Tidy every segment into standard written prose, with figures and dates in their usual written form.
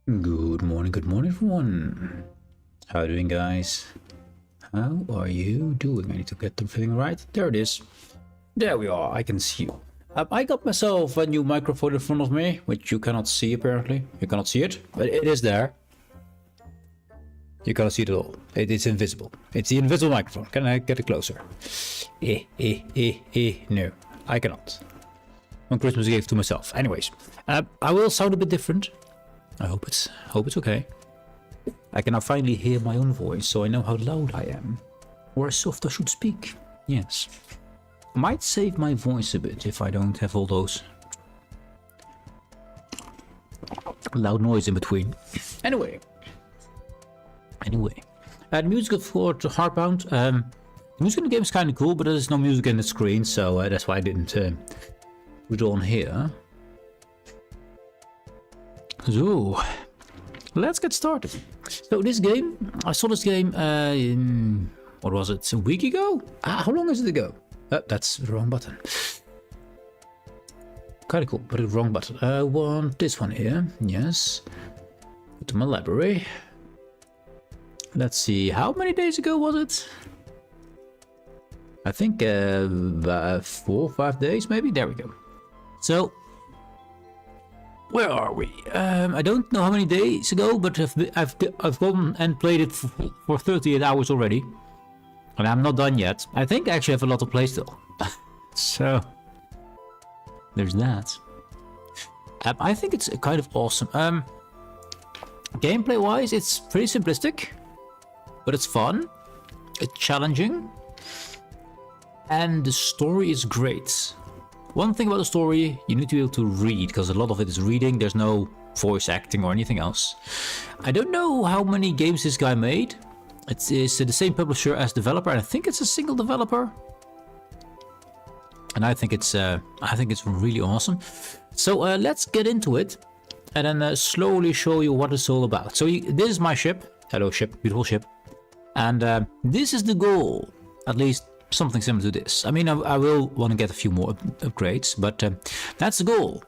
Good morning everyone. How are you doing, guys? How are you doing? I need to get the thing right. There it is. There we are, I can see you. I got myself a new microphone in front of me, which you cannot see apparently. You cannot see it, but it is there. You cannot see it at all. It's invisible. It's the invisible microphone. Can I get it closer? No, I cannot. On Christmas I gave it to myself. Anyways, I will sound a bit different. I hope it's okay. I can now finally hear my own voice, so I know how loud I am. Or how soft I should speak. Yes. Might save my voice a bit if I don't have all those loud noise in between. Anyway. The music for Heartbound. The music in the game is kind of cool, but there's no music in the screen, so that's why I didn't put it on here. So, let's get started. So this game, I saw this game what was it, a week ago? How long is it ago? That's the wrong button. Kind of cool, but the wrong button. I want this one here, yes. Go to my library. Let's see, how many days ago was it? I think 4 or 5 days maybe, there we go. So, where are we? I don't know how many days ago, but I've gone and played it for 38 hours already. And I'm not done yet. I think I actually have a lot to play still. So, there's that. I think it's kind of awesome. Gameplay-wise, it's pretty simplistic. But it's fun. It's challenging. And the story is great. One thing about the story, you need to be able to read, because a lot of it is reading. There's no voice acting or anything else. I don't know how many games this guy made. It's the same publisher as developer, and I think it's a single developer. And I think it's really awesome. So let's get into it, and then slowly show you what it's all about. So this is my ship. Hello, ship, beautiful ship. And this is the goal, at least. Something similar to this. I mean, I will want to get a few more upgrades, but that's the goal.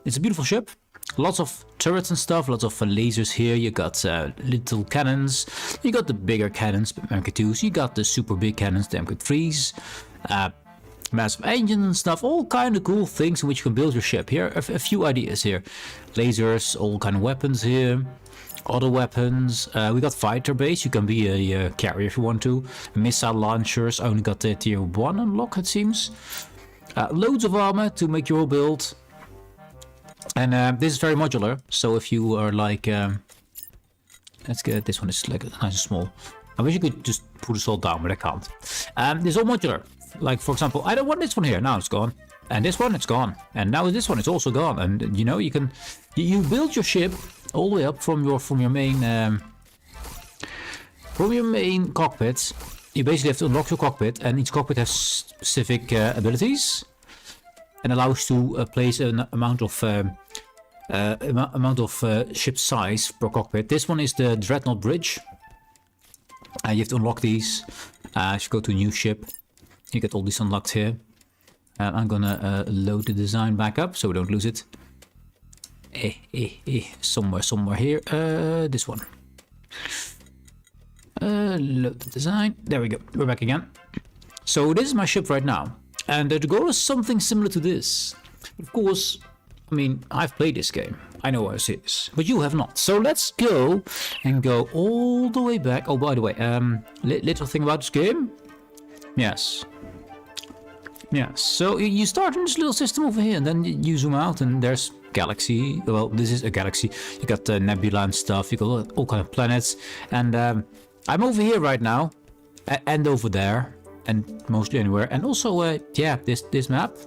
It's a beautiful ship. Lots of turrets and stuff, lots of lasers here. You got little cannons. You got the bigger cannons, MK2s. You got the super big cannons, the MK3s. Massive engines and stuff. All kind of cool things in which you can build your ship. Here, a few ideas here. Lasers, all kind of weapons here. Other weapons, we got fighter base, you can be a carrier if you want to. Missile launchers, only got the tier 1 unlock it seems. Loads of armor to make your whole build. And this is very modular, so if you are like... let's get this one, is like nice and small. I wish you could just put this all down, but I can't. This is all modular. Like for example, I don't want this one here, now it's gone. And this one, it's gone. And now this one, it's also gone. And you know, you can... You build your ship all the way up from your main cockpit. You basically have to unlock your cockpit, and each cockpit has specific abilities, and allows to place an amount of ship size per cockpit. This one is the Dreadnought Bridge. You have to unlock these. If you go to a new ship, you get all these unlocked here. I'm gonna load the design back up so we don't lose it. Somewhere here. This one. Load the design. There we go. We're back again. So this is my ship right now, and the goal is something similar to this. Of course, I mean, I've played this game. I know how it is, but you have not. So let's go and go all the way back. Oh, by the way, little thing about this game. Yes. So you start in this little system over here, and then you zoom out, and there's galaxy. Well, this is a galaxy. You got the nebula and stuff. You got all kind of planets, and I'm over here right now, and over there, and mostly anywhere. And also, yeah, this map,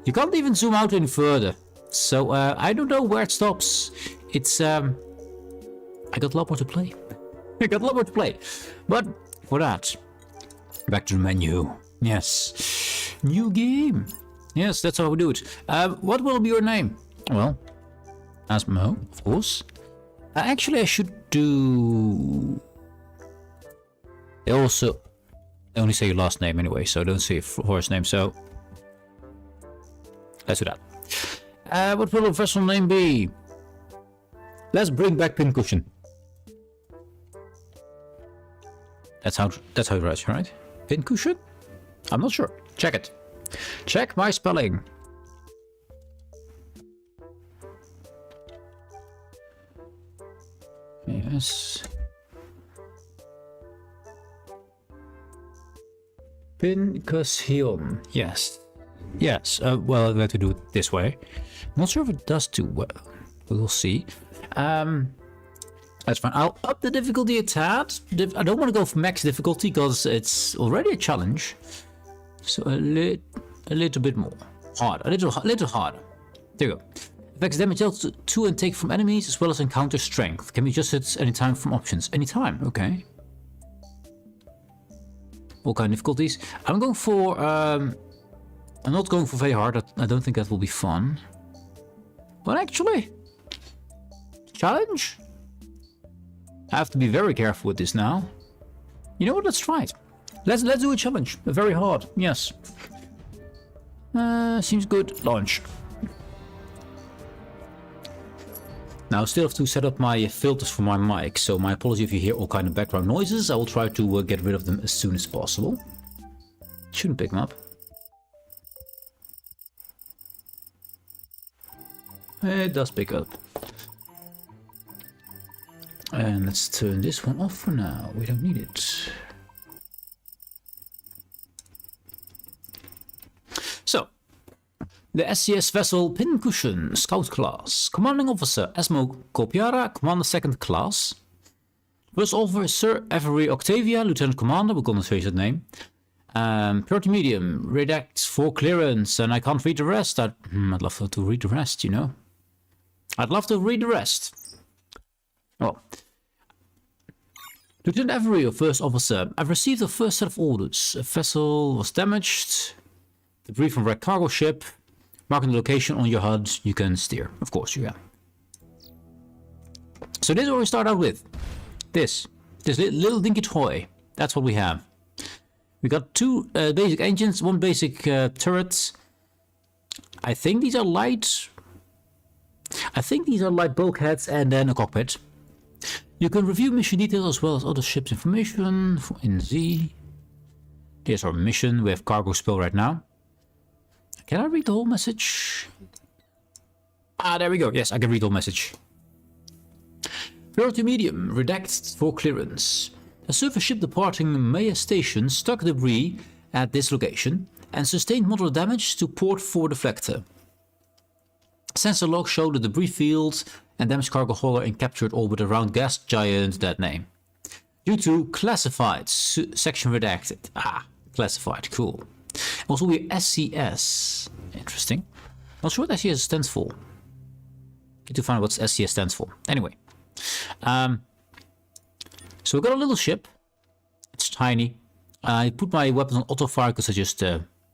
you can't even zoom out any further. So I don't know where it stops. It's I got a lot more to play. But for that, back to the menu. Yes, new game. Yes, that's how we do it. What will be your name? Well, Asmo, of course. Actually, I should do... They only say your last name anyway, so don't say your first name, so... Let's do that. What will the professional name be? Let's bring back pincushion. That's how it writes, right? Pincushion? I'm not sure. Check it. Check my spelling. Yes. Pincushion. Yes. Yes. Well, I'm going to do it this way. Not sure if it does too well. We'll see. That's fine. I'll up the difficulty a tad. I don't want to go for max difficulty because it's already a challenge. So a little bit more. Harder. A little harder. There you go. Affects damage dealt to and take from enemies as well as encounter strength. Can be adjusted anytime from options. Anytime, okay. All kind of difficulties. I'm going for... I'm not going for very hard. I don't think that will be fun. But actually... Challenge? I have to be very careful with this now. You know what? Let's try it. Let's do a challenge. Very hard. Yes. Seems good. Launch. Now I still have to set up my filters for my mic, so my apology if you hear all kind of background noises. I will try to get rid of them as soon as possible. Shouldn't pick them up. It does pick up. And let's turn this one off for now. We don't need it. So, the SCS vessel Pincushion, Scout class. Commanding Officer Asmo Kopiara, Commander 2nd class. First Officer Avery Octavia, Lieutenant Commander, we're gonna change that name. Purity Medium, redact for clearance, and I can't read the rest. I'd love to read the rest, you know. I'd love to read the rest. Well, Lieutenant Avery, or First Officer, I've received the first set of orders. A vessel was damaged. Debris from wrecked cargo ship. Marking the location on your HUD, you can steer. Of course you can. So this is what we start out with. This little dinky toy. That's what we have. We got two basic engines, one basic turret. I think these are light. Bulkheads and then a cockpit. You can review mission details as well as other ship's information in Z. Here's our mission. We have cargo spill right now. Can I read the whole message? Ah, there we go. Yes, I can read the whole message. Purity Medium, redacted for clearance. A surface ship departing Maya Station struck debris at this location and sustained moderate damage to port 4 deflector. Sensor logs show the debris field and damaged cargo hauler in captured orbit around gas giant that name. Due to classified, section redacted. Ah, classified, cool. Also we have SCS. Interesting. Not sure what SCS stands for. Need to find out what SCS stands for. Anyway. So we got a little ship. It's tiny. I put my weapons on auto fire because it's just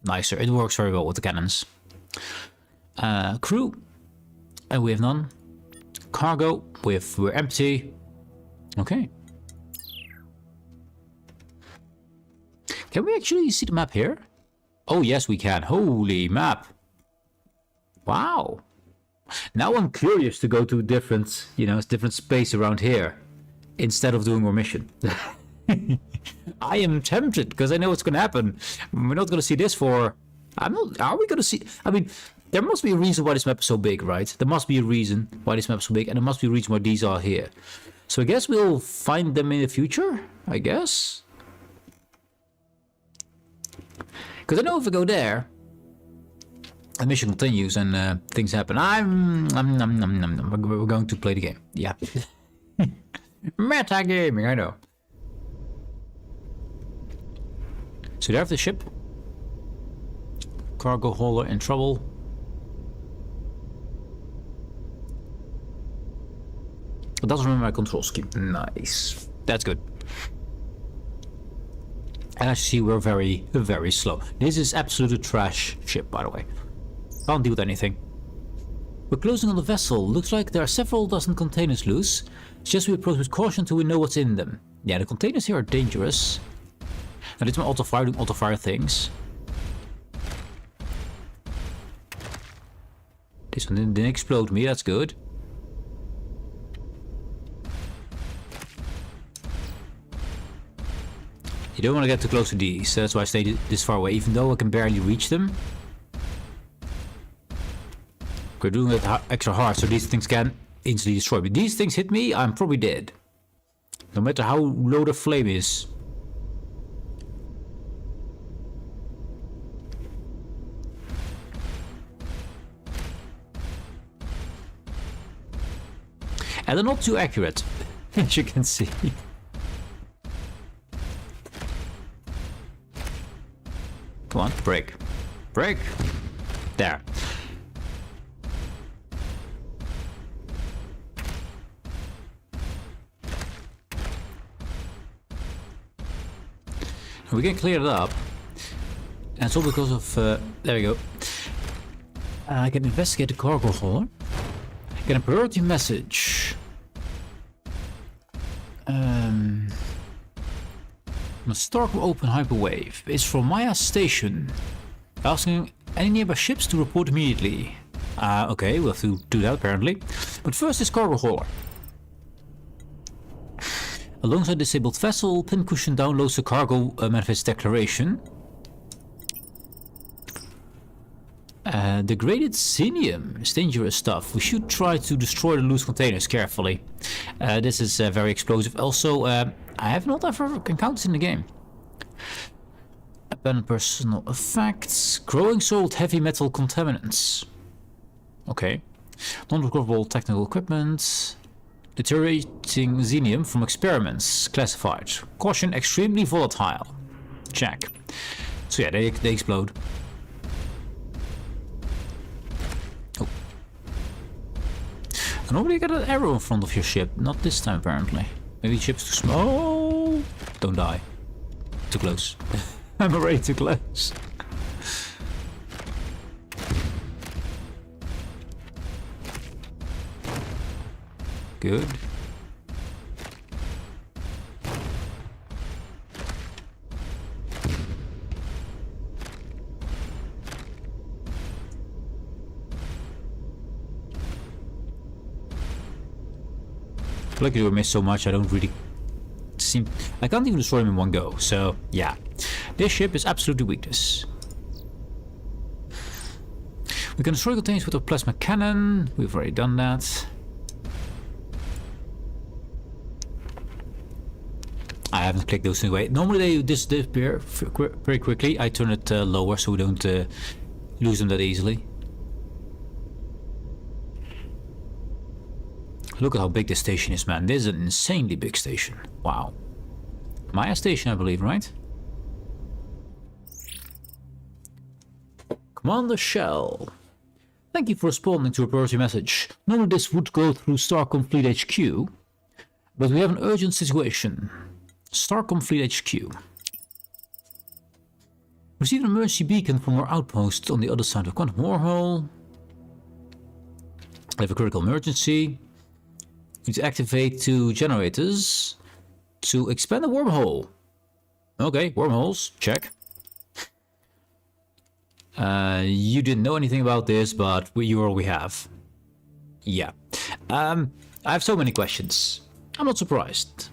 nicer. It works very well with the cannons. Crew. And we have none. Cargo. We're empty. Okay. Can we actually see the map here? Oh yes, we can. Holy map. Wow. Now I'm curious to go to different space around here instead of doing more mission. I am tempted because I know what's going to happen. We're not going to see this for... Are we going to see... I mean, there must be a reason why this map is so big, right? There must be a reason why this map is so big, and there must be a reason why these are here. So I guess we'll find them in the future, I guess. Because I know if I go there, the mission continues and things happen. We're going to play the game. Yeah. Metagaming, I know. So there's the ship. Cargo hauler in trouble. It doesn't remember my control scheme. Nice. That's good. And as you see, we're very, very slow. This is absolute trash ship, by the way. Can't deal with anything. We're closing on the vessel. Looks like there are several dozen containers loose. Just we approach with caution till we know what's in them. Yeah, the containers here are dangerous. Now this is my auto-fire doing auto-fire things. This one didn't explode me, that's good. You don't want to get too close to these. That's why I stay this far away, even though I can barely reach them. We're doing it extra hard, so these things can instantly destroy me. These things hit me, I'm probably dead. No matter how low the flame is. And they're not too accurate, as you can see. Come on, break. Break! There. We can clear it up. And it's all because of... there we go. I can investigate the cargo hauler. Get a priority message. Starcom open hyperwave. It's from Maya station. Asking any nearby ships to report immediately. Okay, we'll have to do that apparently. But first is cargo hauler. Alongside disabled vessel, Pincushion downloads the cargo manifest declaration. Degraded xenium is dangerous stuff. We should try to destroy the loose containers carefully. This is very explosive. Also, I have not ever encountered in the game. Abandoned personal effects. Growing soiled heavy metal contaminants. Okay. Non-recoverable technical equipment. Deteriorating xenium from experiments. Classified. Caution, extremely volatile. Check. So yeah, they explode. Oh. Normally you get an arrow in front of your ship. Not this time apparently. Maybe the ship's too small. Oh! Don't die. Too close. I'm already too close. Good. Like you miss so much, I don't really seem... I can't even destroy him in one go, so yeah. This ship is absolutely weakness. We can destroy containers with a plasma cannon. We've already done that. I haven't clicked those away. Normally they disappear very quickly. I turn it lower so we don't lose them that easily. Look at how big this station is, man. This is an insanely big station. Wow. Maya station, I believe, right? Commander Shell. Thank you for responding to a priority message. Normally this would go through Starcom Fleet HQ, but we have an urgent situation. Starcom Fleet HQ. Received an emergency beacon from our outpost on the other side of Quantum Wormhole. I have a critical emergency. Need to activate 2 generators to expand the wormhole. Okay, wormholes, check. You didn't know anything about this, but you already have. Yeah. I have so many questions. I'm not surprised.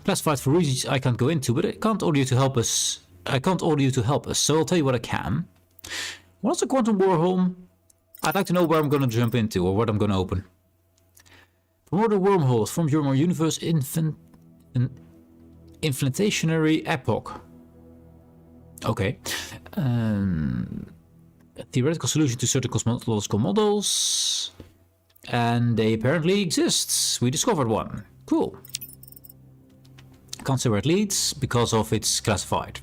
Classified for reasons I can't go into, but I can't order you to help us. So I'll tell you what I can. What's a quantum wormhole? I'd like to know where I'm going to jump into or what I'm going to open. From the wormholes from your universe inflationary epoch. Okay. A theoretical solution to certain cosmological models. And they apparently exist. We discovered one. Cool. Can't say where it leads because of it's classified.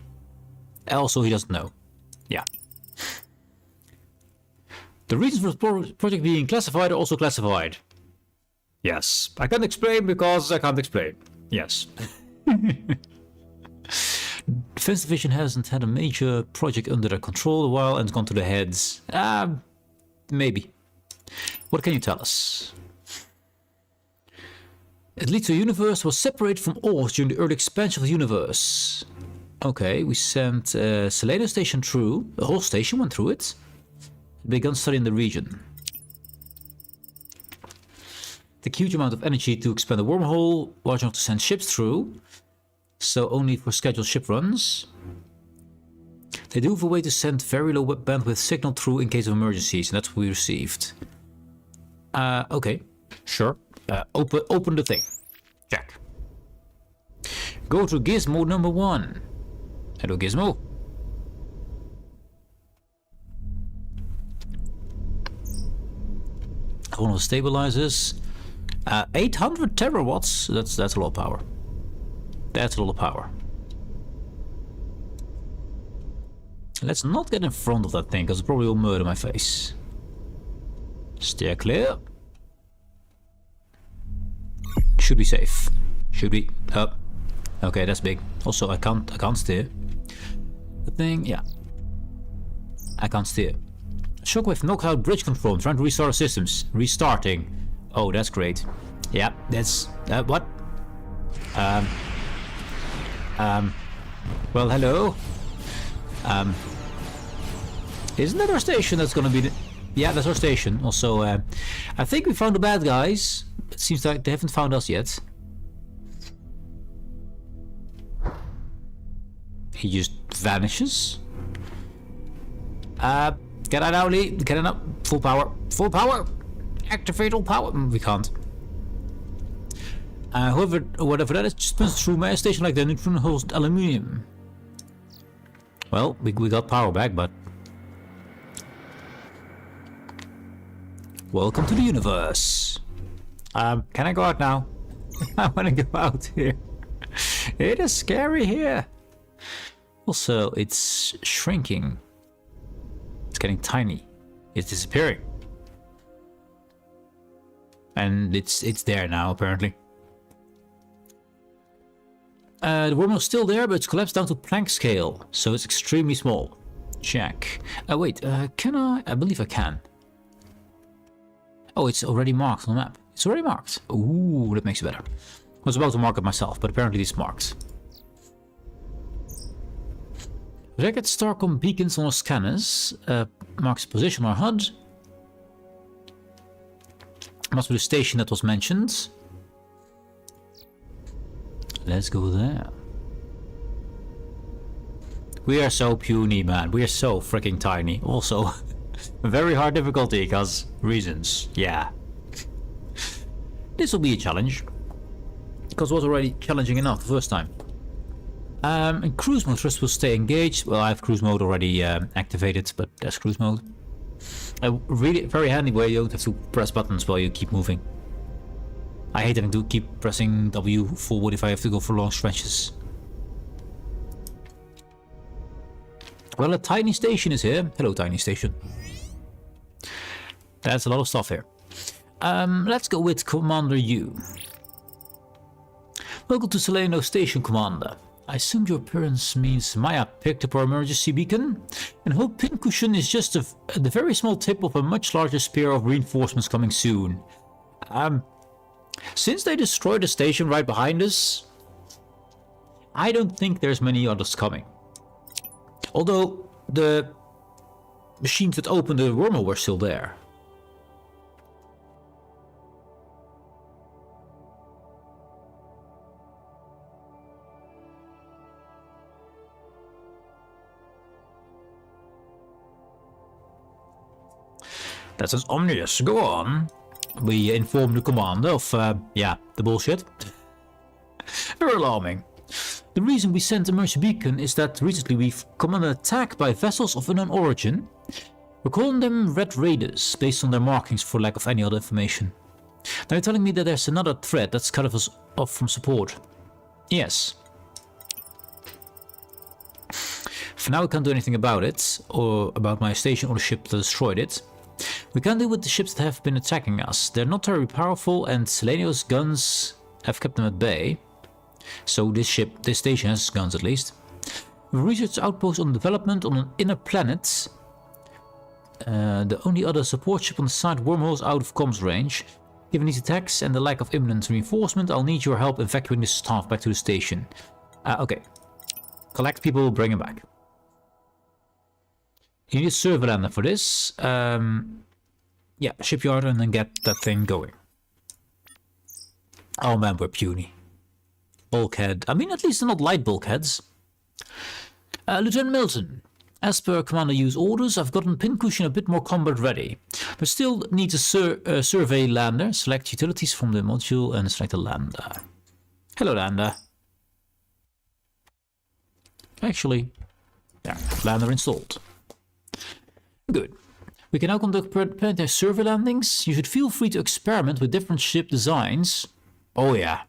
Also, he doesn't know. Yeah. The reasons for the project being classified are also classified. Yes. I can't explain because I can't explain. Yes. Defense Division hasn't had a major project under their control a while and gone to the heads. Maybe. What can you tell us? It leads to a universe was separated from Oz during the early expansion of the universe. Okay, we sent Selena Station through. The whole station went through it. Began studying the region. Take a huge amount of energy to expand a wormhole, large enough to send ships through. So only for scheduled ship runs. They do have a way to send very low bandwidth signal through in case of emergencies, and that's what we received. Okay, sure. Open the thing. Check. Go to Gizmo number 1. Hello, Gizmo. One of the stabilizers. 800 terawatts. That's a lot of power. That's a lot of power. Let's not get in front of that thing, because it probably will murder my face. Steer clear. Should be safe. Should be. Up. Okay, that's big. Also, I can't steer. The thing, yeah. I can't steer. Shockwave knocked out bridge control. I'm trying to restart our systems. Restarting. Oh, that's great. Yeah, that's what? Well, hello. Isn't that our station that's gonna be the... Yeah, that's our station. Also, I think we found the bad guys. It seems like they haven't found us yet. He just vanishes. Get out now, Lee. Get it up. Full power. Full power. Activate all power. We can't. Whatever that is, just passes through my station like the neutron host aluminium. Well, we got power back, but... Welcome to the universe. Can I go out now? I want to go out here. It is scary here. Also, it's shrinking. It's getting tiny. It's disappearing. And it's there now, apparently. The wormhole's still there, but it's collapsed down to Planck scale, so it's extremely small. Check. Wait, can I? I believe I can. Oh, it's already marked on the map. It's already marked. Ooh, that makes it better. I was about to mark it myself, but apparently it's marked. Racket Starcom beacons on our scanners. Marks position on our HUD. Must be the station that was mentioned. Let's go there. We are so puny, man. We are so freaking tiny. Also, very hard difficulty because reasons. Yeah. This will be a challenge. Because it was already challenging enough the first time. In cruise mode, thrust will stay engaged. Well, I have cruise mode already activated, but that's cruise mode. Really very handy where you don't have to press buttons while you keep moving. I hate having to keep pressing W forward if I have to go for long stretches. Well, a tiny station is here. Hello, tiny station. That's a lot of stuff here. Let's go with Commander U. Welcome to Seleno Station, Commander. I assume your appearance means Maya picked up our emergency beacon, and hope Pincushion is just the very small tip of a much larger spear of reinforcements coming soon. Since they destroyed the station right behind us, I don't think there's many others coming. Although the machines that opened the wormhole were still there. That sounds ominous. Go on. We inform the commander of, yeah, the bullshit. Very alarming. The reason we sent emergency beacon is that recently we've come under attack by vessels of unknown origin. We're calling them Red Raiders, based on their markings for lack of any other information. Now you're telling me that there's another threat that's cut us off from support. Yes. For now we can't do anything about it, or about my station or the ship that destroyed it. We can't deal with the ships that have been attacking us. They're not very powerful and Seleno's guns have kept them at bay. So this station has guns at least. We've researched outposts on development on an inner planet. The only other support ship on the side wormholes out of comms range. Given these attacks and the lack of imminent reinforcement, I'll need your help evacuating the staff back to the station. Okay. Collect people, bring them back. You need a server lander for this. Yeah, shipyard and then get that thing going. Oh man, we're puny. bulkhead. I mean, at least they're not light bulkheads. Lieutenant Milton, as per Commander Yu's orders, I've gotten Pincushion a bit more combat ready, but still need to survey lander. Select utilities from the module and select a lander. Hello, lander. Actually, there, lander installed. Good. We can now conduct planetary survey landings. You should feel free to experiment with different ship designs. Oh yeah.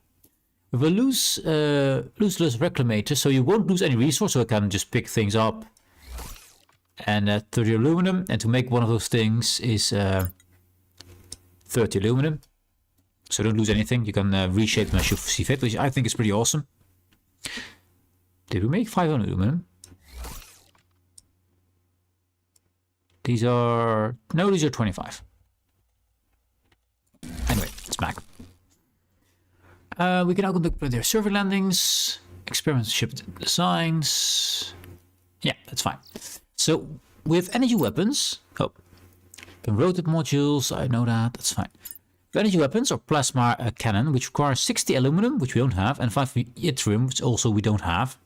With a looseless reclamator, so you won't lose any resource, so I can just pick things up. And 30 aluminum, and to make one of those things is 30 aluminum. So don't lose anything, you can reshape them as you see fit, which I think is pretty awesome. Did we make 5 aluminum? These are... no, these are 25. Anyway, it's back. We can now conduct their survey landings, experiment ship designs. Yeah, that's fine. So, with energy weapons... oh, rotate modules, I know that, that's fine. With energy weapons or plasma cannon, which requires 60 aluminum, which we don't have, and 5 yttrium, which also we don't have.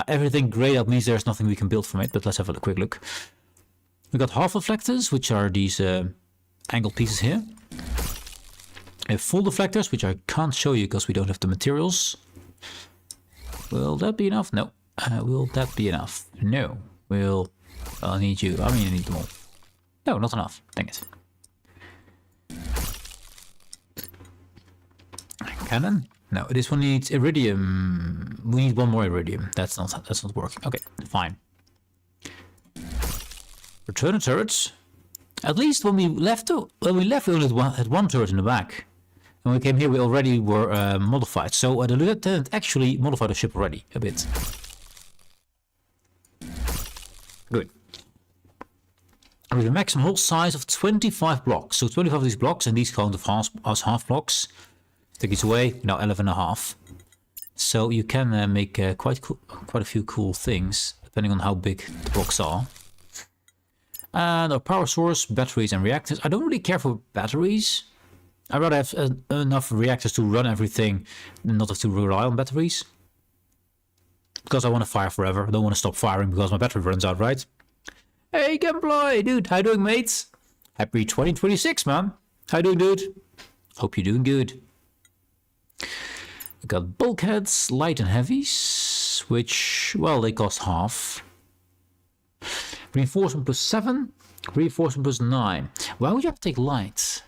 Everything grayed out means there's nothing we can build from it, but let's have a quick look. We got half reflectors, which are these angled pieces here. We have full deflectors, which I can't show you because we don't have the materials. Will that be enough? No. Will that be enough? No. I'll need you. I mean, I need them all. No, not enough. Dang it. Cannon? No, this one needs iridium. We need one more iridium. That's not working. Okay, fine. Return the turrets. At least when we left, we only had one turret in the back. When we came here, we already were modified. So the lieutenant actually modified the ship already a bit. Good. With a maximum hull size of 25 blocks. So 25 of these blocks, and these count as half blocks. Take these away, now 11.5. So you can make quite a few cool things, depending on how big the blocks are. And our power source, batteries and reactors. I don't really care for batteries. I'd rather have enough reactors to run everything than not have to rely on batteries. Because I want to fire forever. I don't want to stop firing because my battery runs out, right? Hey, Gameplay! Dude, how you doing, mates? Happy 2026, man. How you doing, dude? Hope you're doing good. We got bulkheads, light and heavies, which, well, they cost half. Reinforcement plus 7, reinforcement plus 9. Why would you have to take light?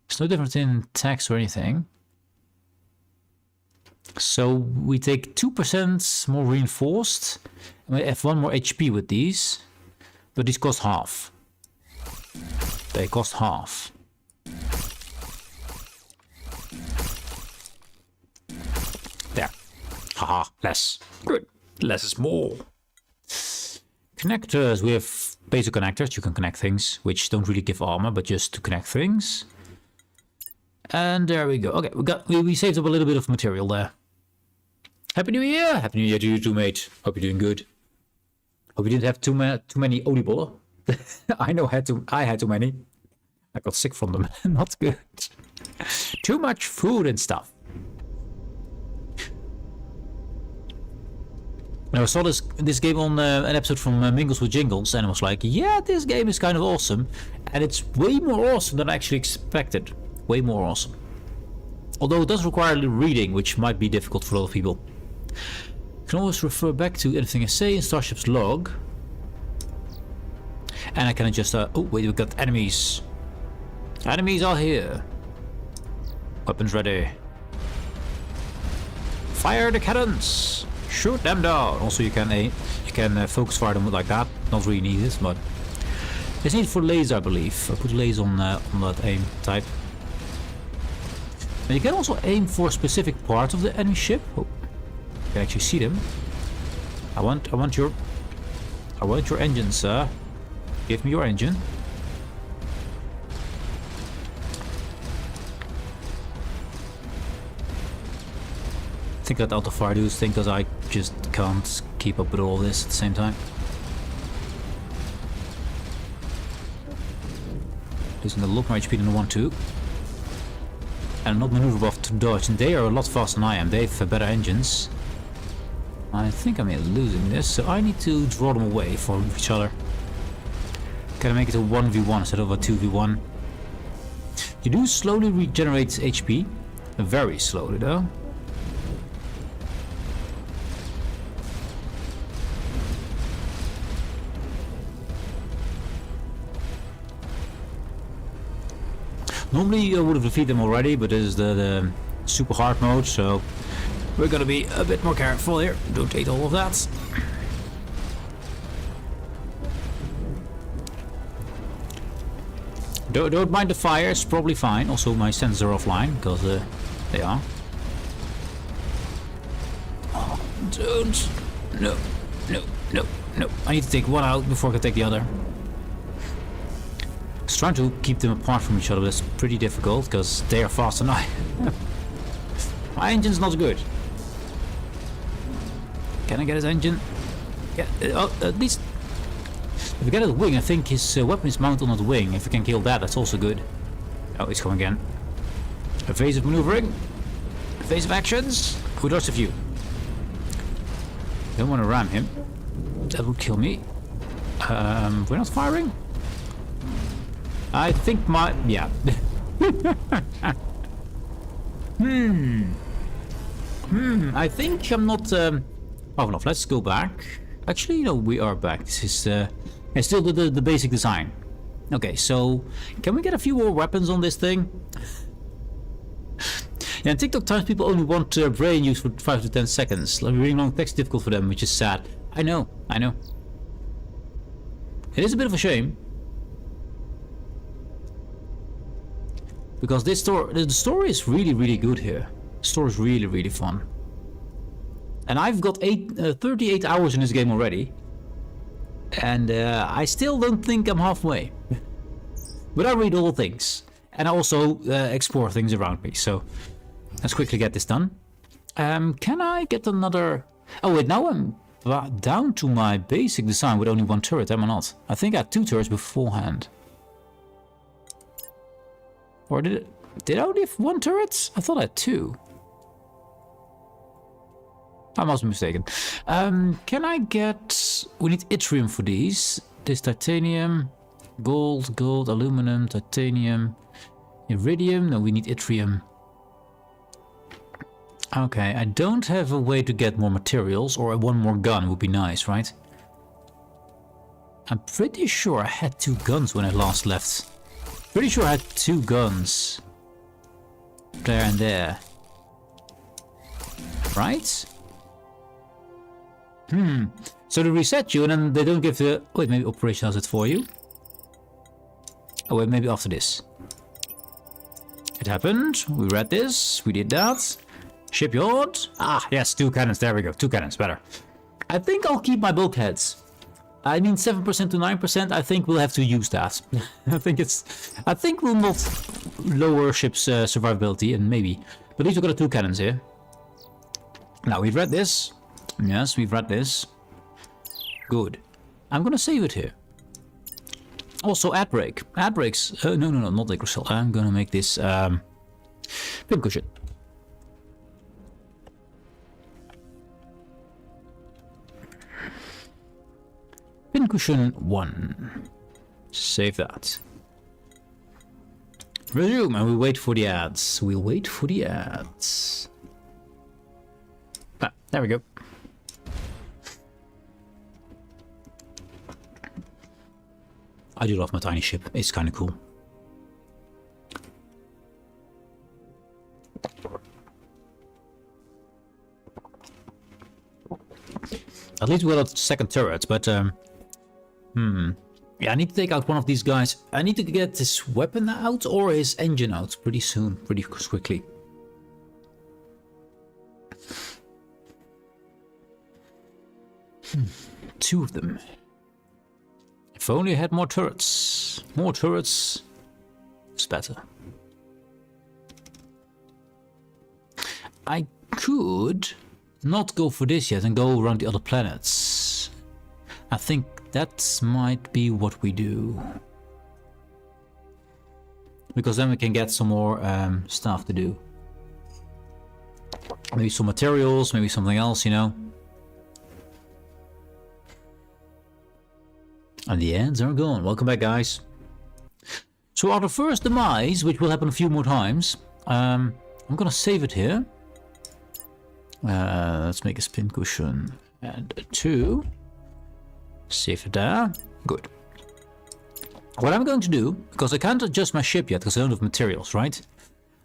There's no difference in tax or anything. So we take 2% more reinforced, and we have 1 more HP with these, but these cost half. They cost half. There. Haha, less. Good. Less is more. Connectors. We have basic connectors. You can connect things, which don't really give armor, but just to connect things. And there we go. Okay, we saved up a little bit of material there. Happy New Year! Happy New Year to you too, mate. Hope you're doing good. Hope you didn't have too many oliebollen. I know I had too many. I got sick from them. Not good. Too much food and stuff. Now I saw this game on an episode from Mingles with Jingles, and I was like, yeah, this game is kind of awesome. And it's way more awesome than I actually expected. Way more awesome. Although it does require a little reading, which might be difficult for a lot of people. You can always refer back to anything I say in Starship's log. And I can just... oh, wait, we've got enemies. Enemies are here. Weapons ready. Fire the cannons! Shoot them down! Also, you can focus fire them like that. Not really needed, but... It's needed for laser, I believe. I put laser on that aim type. And you can also aim for a specific part of the enemy ship. Oh, you can actually see them. I want your engine, sir. Give me your engine. I think that auto fire dudes think that I just can't keep up with all this at the same time. Losing a lot more HP than the 1-2. and not maneuverable to dodge, and they are a lot faster than I am. They have better engines. I think I'm losing this, so I need to draw them away from each other. Can I make it a 1v1 instead of a 2v1? You do slowly regenerate HP, very slowly though. Normally I would have defeated them already, but this is the super hard mode, so we're gonna be a bit more careful here. Don't take all of that. Don't mind the fire, it's probably fine. Also my sensors are offline, because they are. Oh, don't. No, no, no, no. I need to take one out before I can take the other. I was trying to keep them apart from each other, but it's pretty difficult, because they are faster than I am. My engine's not good. Can I get his engine? Yeah, at least... If I get his wing, I think his weapon is mounted on the wing. If I can kill that, that's also good. Oh, he's coming again. Evasive maneuvering. Evasive actions. Who dodged a few? Don't want to ram him. That would kill me. We're not firing? I think my... yeah. I think I'm not... oh, enough. Let's go back. Actually, no, we are back. This is... it's still the basic design. Okay, so can we get a few more weapons on this thing? Yeah, in TikTok times people only want brain use for 5 to 10 seconds. Like reading long text is difficult for them, which is sad. I know, I know. It is a bit of a shame. Because this the story is really good here. The story is really fun. And I've got 38 hours in this game already. And I still don't think I'm halfway. But I read all things. And I also explore things around me. So let's quickly get this done. Can I get another... Oh wait, now I'm down to my basic design with only one turret, am I not? I think I had 2 turrets beforehand. Or did I only have 1 turret? I thought I had 2. I must be mistaken. Can I get... We need yttrium for these. This titanium, gold, aluminum, titanium, iridium. No, we need yttrium. Okay, I don't have a way to get more materials, or one more gun would be nice, right? I'm pretty sure I had 2 guns when I last left. Pretty sure I had 2 guns. There and there. Right? So they reset you and then they don't give the... Wait, maybe Operation does it for you? Oh wait, maybe after this. It happened. We read this. We did that. Shipyard. Ah, yes, 2 cannons. There we go. 2 cannons. Better. I think I'll keep my bulkheads. I mean 7% to 9%. I think we'll have to use that. I think we'll not lower ships' survivability, and maybe. But at least we've got 2 cannons here. Now we've read this. Yes, we've read this. Good. I'm gonna save it here. Also, ad break. Ad breaks. No, not Acrocell. I'm gonna make this pincushion. Pincushion 1. Save that. Resume, and we wait for the ads. We'll wait for the ads. Ah, there we go. I do love my tiny ship. It's kind of cool. At least we got a second turret, but yeah, I need to take out one of these guys. I need to get his weapon out or his engine out pretty soon, pretty quickly. 2 of them. If only I had more turrets. More turrets is better. I could not go for this yet and go around the other planets. I think that might be what we do. because then we can get some more stuff to do. Maybe some materials, maybe something else, you know. And the ads are gone. Welcome back, guys. So our first demise, which will happen a few more times, I'm gonna save it here. Let's make a spin cushion and a 2. Save it there. Good. What I'm going to do, because I can't adjust my ship yet because I don't have materials, right?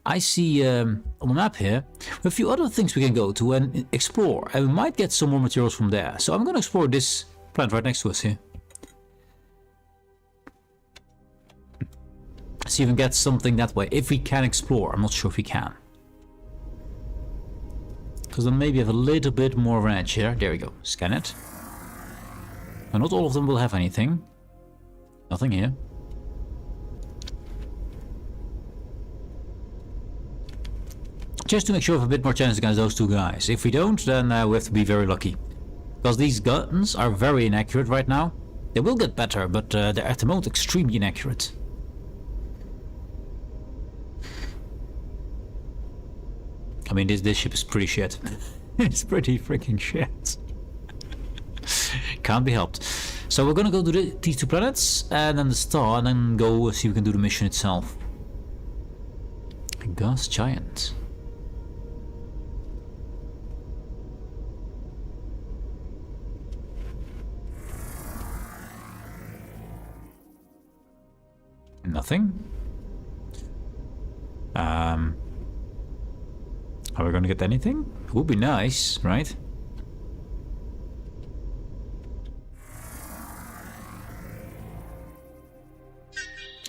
I see on the map here a few other things we can go to and explore, and we might get some more materials from there. So I'm going to explore this planet right next to us here. See if we can get something that way, if we can explore. I'm not sure if we can. Because then maybe have a little bit more of an edge here. There we go. Scan it. And not all of them will have anything. Nothing here. Just to make sure we have a bit more chance against those two guys. If we don't, then we have to be very lucky. Because these guns are very inaccurate right now. They will get better, but they're at the moment extremely inaccurate. I mean, this ship is pretty shit. It's pretty freaking shit. Can't be helped. So we're gonna go to these 2 planets, and then the star, and then go see if we can do the mission itself. Gas Giant. Nothing. Are we gonna get anything? It would be nice, right?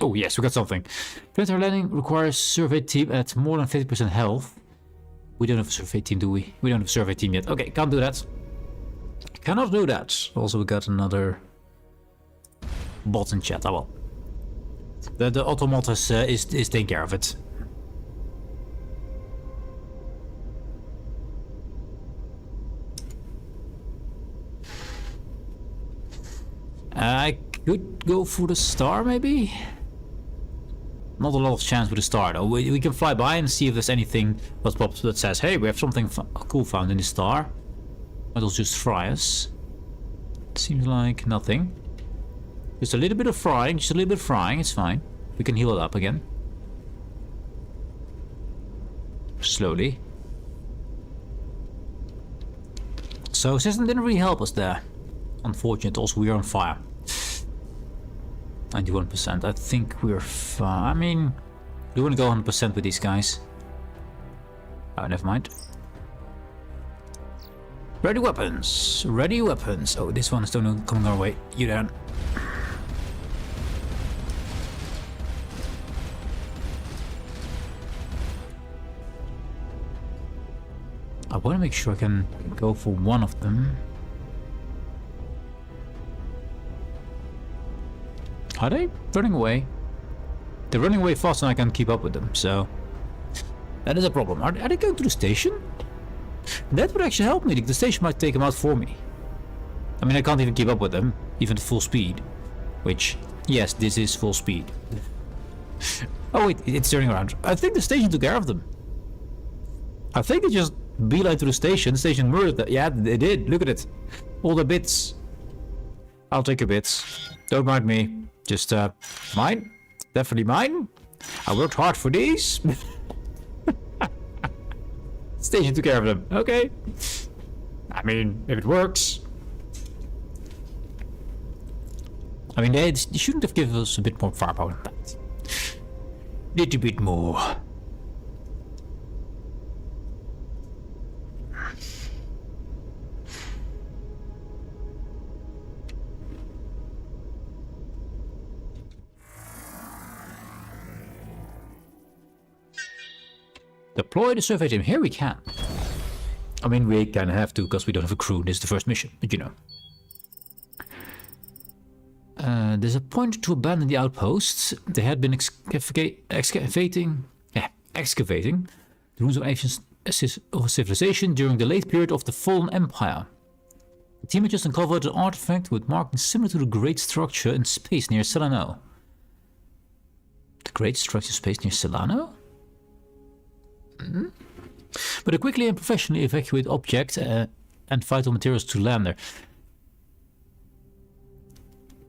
Oh yes, we got something. Planetary landing requires survey team at more than 50% health. We don't have a survey team, do we? We don't have a survey team yet. Okay, can't do that. Cannot do that. Also, we got another bot in chat. Oh well. The automat is taking care of it. I could go for the star, maybe? Not a lot of chance with the star, though. We can fly by and see if there's anything that pops that says, hey, we have something cool found in the star. It'll just fry us. Seems like nothing. Just a little bit of frying, just a little bit of frying, it's fine. We can heal it up again. Slowly. So, system didn't really help us there. Unfortunate, also we are on fire. 91%. I think we're fine. I mean, we wouldn't go 100% with these guys. Oh, never mind. Ready weapons. Ready weapons. Oh, this one is still coming our way. You down. I want to make sure I can go for one of them. Are they running away? They're running away faster than I can keep up with them, so that is a problem. Are they going to the station? That would actually help me. The station might take them out for me. I mean, I can't even keep up with them, even at full speed. Which, yes, this is full speed. Oh wait, it's turning around. I think the station took care of them. I think they just beeline to the station. The station murdered them. Yeah, they did. Look at it. All the bits. I'll take your bits. Don't mind me. Just, mine. Definitely mine. I worked hard for these. Station took care of them. Okay. I mean, if it works. I mean, they shouldn't have given us a bit more firepower than that. Little bit more. Deploy the survey team. Here we can. I mean, we kind of have to because we don't have a crew. This is the first mission, but you know. There's a point to abandon the outposts. They had been excavating the ruins of ancient civilization during the late period of the Fallen Empire. The team had just uncovered an artifact with markings similar to the great structure in space near Seleno. The Great structure space near Solano? But to quickly and professionally evacuate objects and vital materials to land there.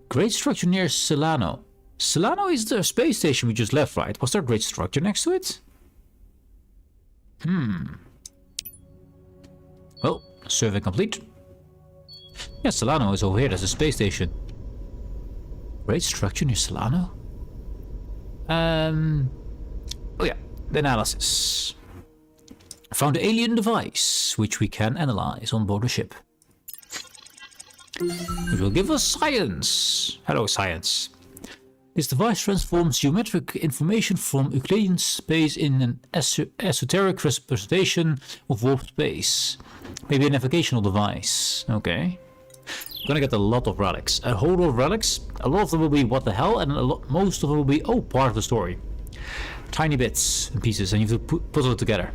Great structure near Solano. Solano is the space station we just left, right? Was there a great structure next to it? Well, survey complete. Yeah, Solano is over here. There's a space station. Great structure near Solano? Oh yeah, the analysis. Found an alien device, which we can analyze on board the ship. It will give us science. Hello, science. This device transforms geometric information from Euclidean space in an esoteric representation of warp space. Maybe a navigational device. Okay. I'm gonna get a lot of relics. A whole lot of relics. A lot of them will be what the hell, and most of them will be, oh, part of the story. Tiny bits and pieces, and you have to puzzle it together.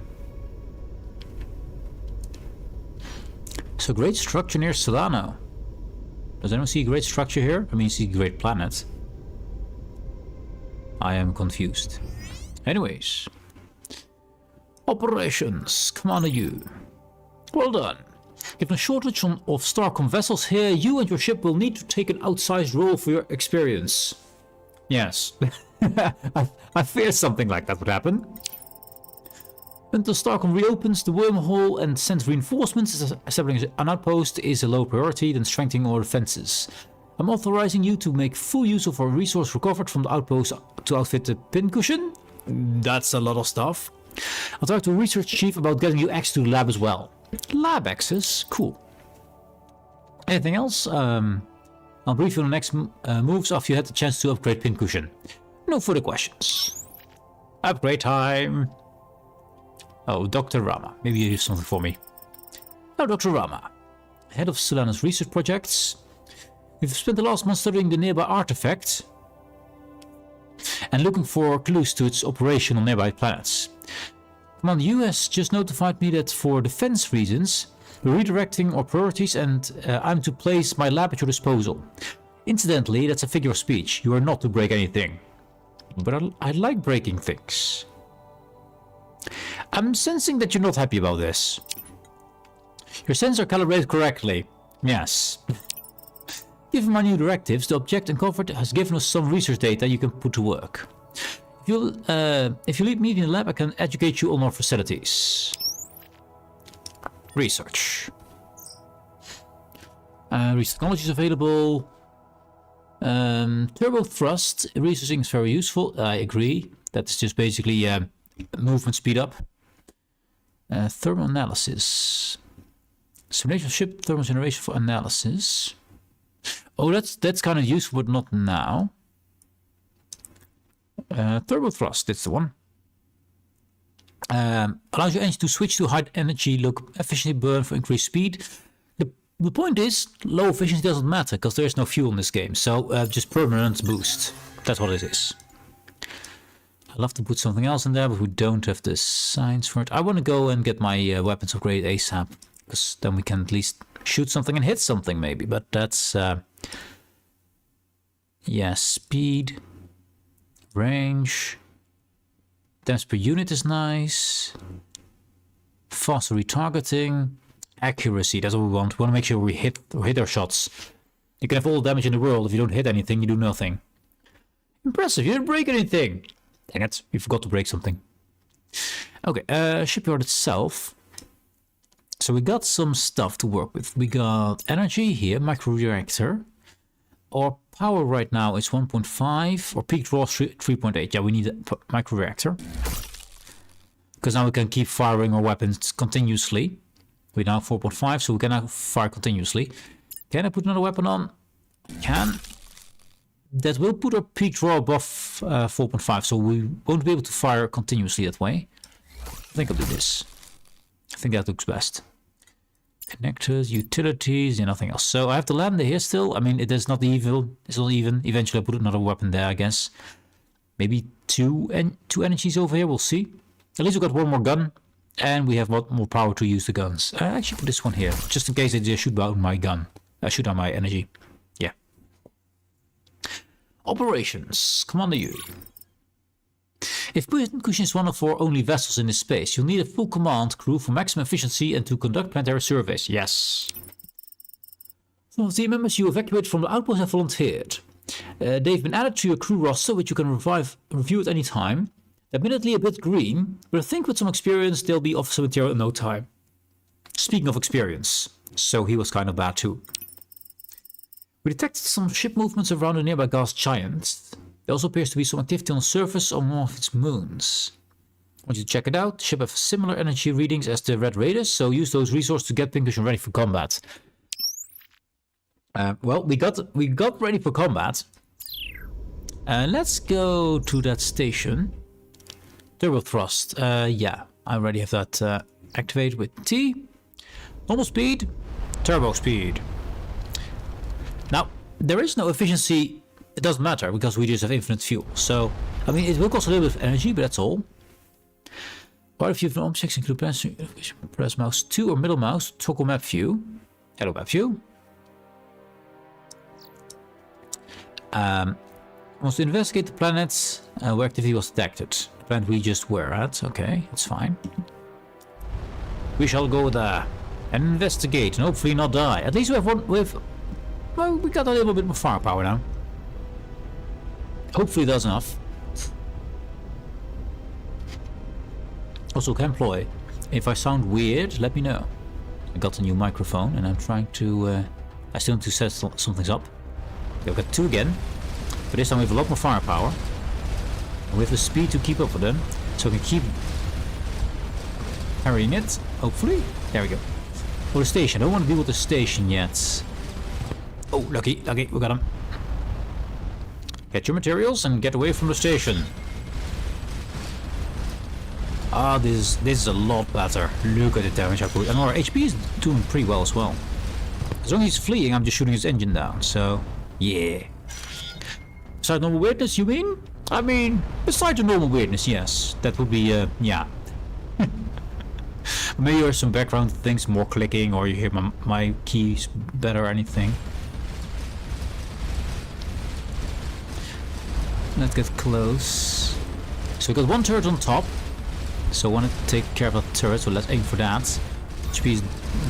So, great structure near Solano. Does anyone see a great structure here? I mean, see a great planet. I am confused. Anyways. Operations. Commander you. Well done. Given a shortage of Starcom vessels here, you and your ship will need to take an outsized role for your experience. Yes. I feared something like that would happen. Until Starcom reopens the wormhole and sends reinforcements, establishing an outpost is a low priority than strengthening our defenses. I'm authorizing you to make full use of our resource recovered from the outpost to outfit the pincushion. That's a lot of stuff. I'll talk to a research chief about getting you access to the lab as well. Lab access? Cool. Anything else? I'll brief you on the next moves after you had the chance to upgrade pincushion. No further questions. Upgrade time. Oh, Dr. Rama. Maybe you have something for me. Oh, Dr. Rama. Head of Solana's research projects. We've spent the last month studying the nearby artifact and looking for clues to its operation on nearby planets. Command, the US just notified me that for defense reasons, we're redirecting our priorities and I'm to place my lab at your disposal. Incidentally, that's a figure of speech. You are not to break anything. But I like breaking things. I'm sensing that you're not happy about this. Your sensors are calibrated correctly. Yes. Given my new directives, the object uncovered has given us some research data you can put to work. If you leave me in the lab, I can educate you on our facilities. Research. Research technology is available. Turbo thrust researching is very useful. I agree. That's just basically movement speed up. Thermal analysis. Simulation of ship thermal generation for analysis. Oh, that's kind of useful, but not now. Turbo thrust, that's the one. Allows your engine to switch to high energy, look efficiently burn for increased speed. The point is, low efficiency doesn't matter because there's no fuel in this game. So just permanent boost. That's what it is. I'd love to put something else in there, but we don't have the science for it. I want to go and get my weapons upgraded ASAP, because then we can at least shoot something and hit something maybe. But that's yeah, speed, range, damage per unit is nice, faster retargeting, accuracy. That's what we want. We want to make sure we hit our shots. You can have all the damage in the world. If you don't hit anything, you do nothing. Impressive. You didn't break anything. Dang it, you forgot to break something. Okay, shipyard itself. So we got some stuff to work with. We got energy here, micro reactor. Our power right now is 1.5, or peak draw 3.8. Yeah, we need a micro reactor. Because now we can keep firing our weapons continuously. We're now 4.5, so we can now fire continuously. Can I put another weapon on? Can. That will put our peak draw above 4.5, so we won't be able to fire continuously that way. I think I'll do this. I think that looks best. Connectors, utilities, and nothing else. So I have the lander here still. I mean, it is not evil. It's not even. Eventually I'll put another weapon there, I guess. Maybe two energies over here, we'll see. At least we've got one more gun. And we have more power to use the guns. I actually put this one here, just in case they just shoot out my gun. Shoot out my energy. Yeah. Operations. Commander you. If Pincushion is one of our only vessels in this space, you'll need a full command crew for maximum efficiency and to conduct planetary surveys. Yes. Some of the team members you evacuated from the outpost have volunteered. They've been added to your crew roster, which you can review at any time. Admittedly a bit green, but I think with some experience they'll be officer material in no time. Speaking of experience, so he was kind of bad too. We detected some ship movements around a nearby gas giant. There also appears to be some activity on the surface on one of its moons. I want you to check it out. The ship has similar energy readings as the Red Raiders, so use those resources to get Pincushion ready for combat. Well, we got ready for combat. Let's go to that station. Turbo thrust. Yeah, I already have that activated with T. Normal speed, turbo speed. Now, there is no efficiency. It doesn't matter because we just have infinite fuel. So, I mean, it will cost a little bit of energy, but that's all. What if you have an objects include press mouse 2 or middle mouse, toggle map view. Hello, map view. Wants to investigate the planets where activity was detected. The planet we just were at. Okay, it's fine. We shall go there and investigate and hopefully not die. At least we have one with. Well, we got a little bit more firepower now. Hopefully that's enough. Also, can employ. If I sound weird, let me know. I got a new microphone and I'm trying to. I still need to set some things up. Okay, we've got 2 again. But this time we have a lot more firepower. And we have the speed to keep up with them. So we can keep carrying it. Hopefully. There we go. Oh, the station. I don't want to deal with the station yet. Oh, lucky, lucky. We got him. Get your materials and get away from the station. Ah, this is a lot better. Look at the damage I put. And our HP is doing pretty well as well. As long as he's fleeing, I'm just shooting his engine down. So, yeah. Besides normal weirdness, you mean? I mean, besides the normal weirdness, yes. That would be, yeah. Maybe there's some background things, more clicking, or you hear my keys better or anything. Let's get close. So we got 1 turret on top. So I want to take care of that turret, so let's aim for that. HP is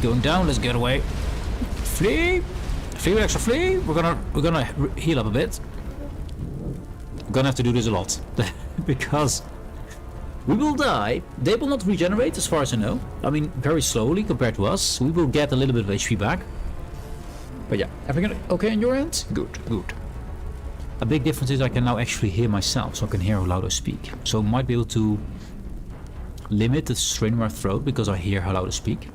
going down, let's get away. Flee! Flee with extra flee! We're gonna heal up a bit. We're gonna have to do this a lot. Because we will die. They will not regenerate as far as I know. I mean, very slowly compared to us. We will get a little bit of HP back. But yeah, everything okay on your end? Good, good. A big difference is I can now actually hear myself, so I can hear how loud I speak. So I might be able to limit the strain in my throat because I hear how loud I speak.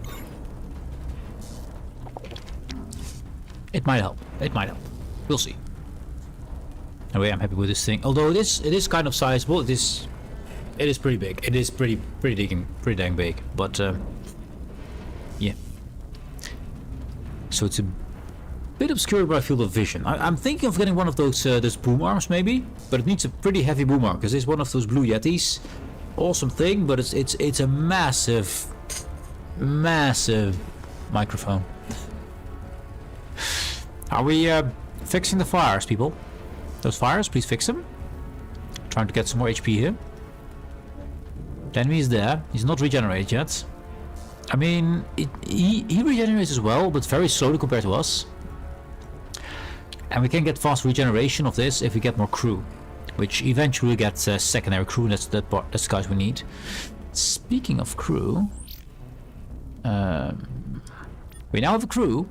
It might help. It might help. We'll see. Anyway, I'm happy with this thing. Although it is kind of sizable. It is pretty big. It is pretty dang big. But yeah. So it's a bit obscured by field of vision. I'm thinking of getting one of those boom arms maybe, but it needs a pretty heavy boom arm because it's one of those blue Yetis. Awesome thing, but it's a massive microphone. Are we fixing the fires, people? Those fires, please fix them. Trying to get some more HP here. The enemy is there. He's not regenerated yet. I mean, he regenerates as well, but very slowly compared to us. And we can get fast regeneration of this if we get more crew. Which eventually gets secondary crew, and that's the guys we need. Speaking of crew... we now have a crew.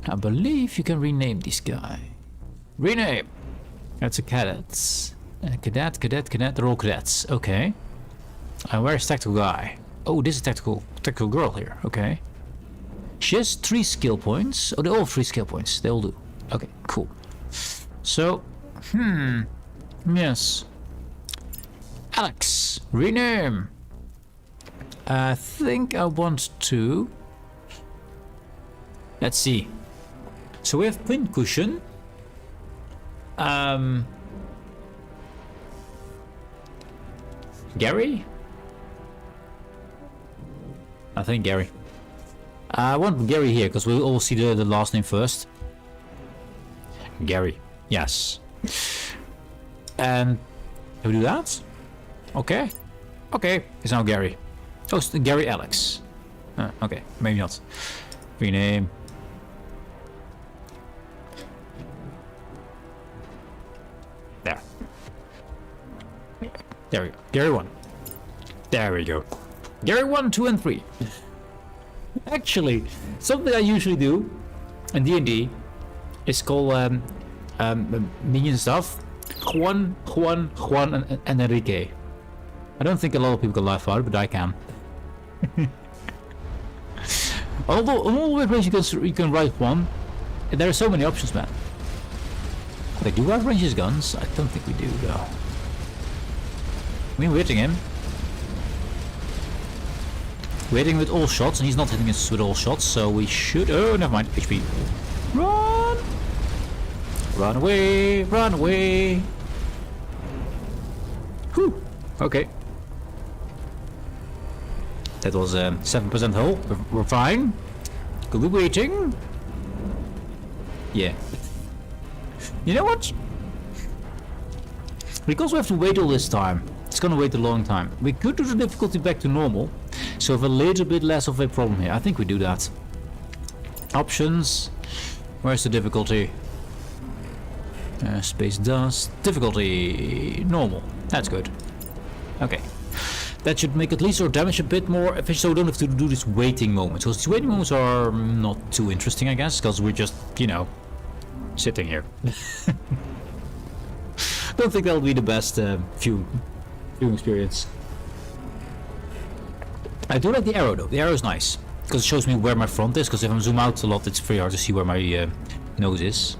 I believe you can rename this guy. Rename! That's a cadet. Cadet, they're all cadets. Okay. Where's tactical guy? Oh, this is tactical girl here. Okay. She has 3 skill points. Oh, they all have 3 skill points. They all do. Okay, cool. So, yes. Alex, rename. I think I want to. Let's see. So we have Pincushion. Gary? I think Gary. I want Gary here because we'll all see the last name first. Gary. Yes. And can we do that? Okay. Okay, it's now Gary. Oh, it's Gary Alex. Okay, maybe not. Rename. There. There we go. Gary 1. There we go. Gary 1, 2, and 3. Actually, something I usually do in D&D is call minion stuff Juan, and Enrique. I don't think a lot of people can laugh at it, but I can. Although on all the ways you can write one, there are so many options, man. Like, do we have ranges guns? I don't think we do, though. We're hitting him. We're hitting with all shots, and he's not hitting us with all shots, so we should... Oh, never mind. HP. Run! Run away! Run away! Whew! Okay. That was 7% hull. We're fine. Good waiting. Yeah. You know what? Because we have to wait all this time, it's gonna wait a long time. We could do the difficulty back to normal, so have a little bit less of a problem here. I think we do that. Options. Where's the difficulty? Space dust. Difficulty. Normal. That's good. Okay. That should make at least our damage a bit more efficient, so we don't have to do this waiting moments. Because these waiting moments are not too interesting, I guess, because we're just, you know, sitting here. Don't think that'll be the best viewing experience. I do like the arrow though. The arrow is nice because it shows me where my front is. Because if I zoom out a lot, it's very hard to see where my nose is.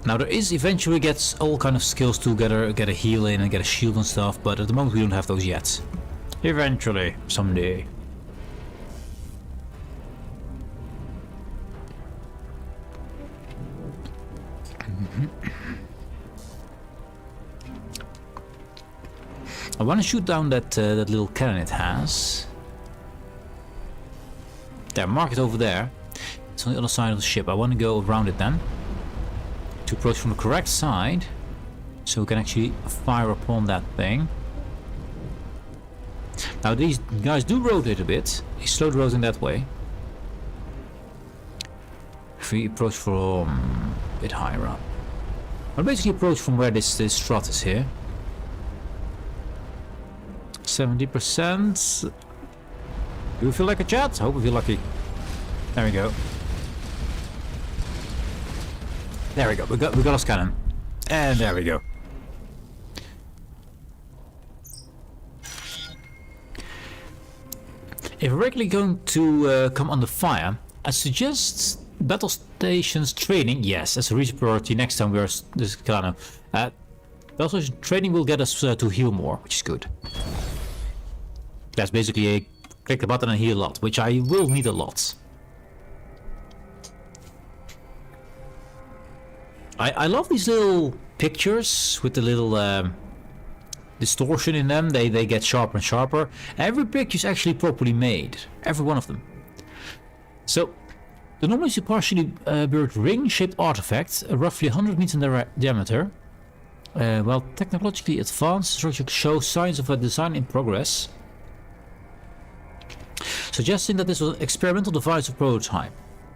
Now there is eventually gets all kind of skills to get a heal in and get a shield and stuff, but at the moment we don't have those yet. Eventually, someday. I want to shoot down that that little cannon it has. There, mark it over there. It's on the other side of the ship. I want to go around it then. To approach from the correct side. So we can actually fire upon that thing. Now these guys do rotate a bit. He's slow rotating that way. If we approach from a bit higher up. I'll basically approach from where this strut is here. 70%. Do you feel like a chat? I hope we feel lucky. There we go. There we go. We got our cannon. And there we go. If we're regularly going to come under fire, I suggest battle stations training. Yes, as a research priority next time we are this kind of. Battle station training will get us to heal more, which is good. That's basically a click the button and heal a lot, which I will need a lot. I love these little pictures with the little distortion in them. They get sharper and sharper. Every picture is actually properly made. Every one of them. So, the normal is a partially buried ring-shaped artifact, roughly 100 meters in diameter. While technologically advanced, the structure shows signs of a design in progress, suggesting that this was an experimental device or prototype.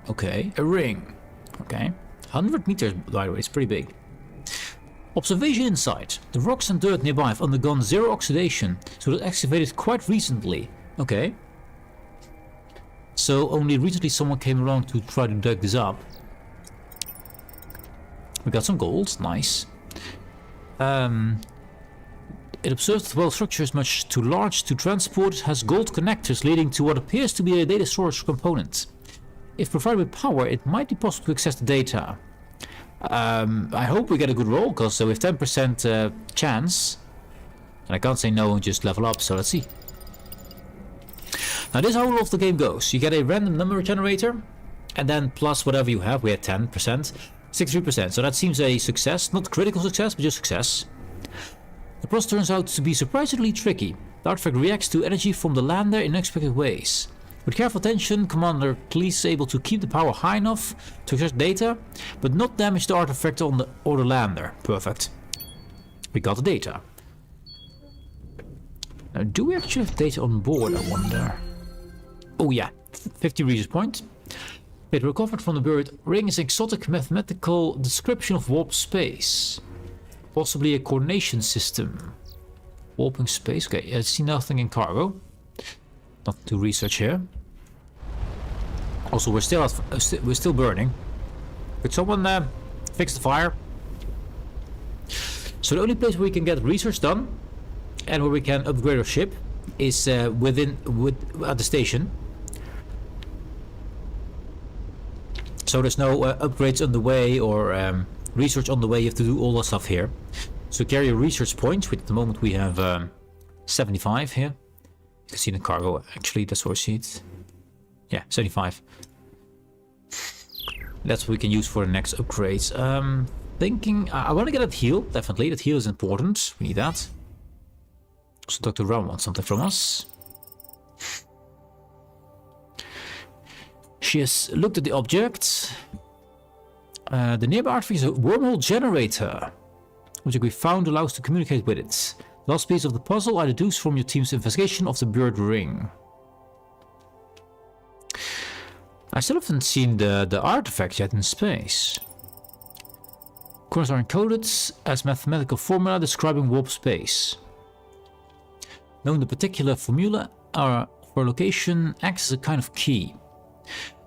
Okay, a ring. Okay. 100 meters, by the way, it's pretty big. Observation inside. The rocks and dirt nearby have undergone zero oxidation, so it was excavated quite recently. Okay. So only recently someone came along to try to dig this up. We got some gold, nice. It observes that while the structure is much too large to transport, it has gold connectors leading to what appears to be a data storage component. If provided with power, it might be possible to access the data. I hope we get a good roll, because with 10% chance, and I can't say no and just level up, so let's see. Now this is how all of the game goes. You get a random number generator, and then plus whatever you have. We had 10%, 63%, so that seems a success. Not critical success, but just success. The process turns out to be surprisingly tricky. The artifact reacts to energy from the lander in unexpected ways. With careful attention, Commander Cleese is able to keep the power high enough to extract data, but not damage the artifact or the lander. Perfect. We got the data. Now, do we actually have data on board, I wonder? Oh yeah, 50 research points. It recovered from the buried ring is an exotic mathematical description of warp space. Possibly a coordination system. Warping space. Okay, I see nothing in cargo. Not to research here. Also, we're still burning. Could someone fix the fire? So the only place where we can get research done and where we can upgrade our ship is at the station. So there's no upgrades on the way or research on the way. You have to do all that stuff here. So carry a research point, which at the moment we have 75 here. You can see the cargo, actually, that's where I see it. Yeah, 75. That's what we can use for the next upgrades. Thinking, I want to get that heal, definitely. That heal is important. We need that. So Dr. Ram wants something from us. She has looked at the object. The nearby artifact is a wormhole generator, which we found allows us to communicate with it. The last piece of the puzzle I deduced from your team's investigation of the buried ring. I still haven't seen the artifact yet in space. Corners are encoded as mathematical formula describing warp space. Knowing the particular formula for location acts as a kind of key.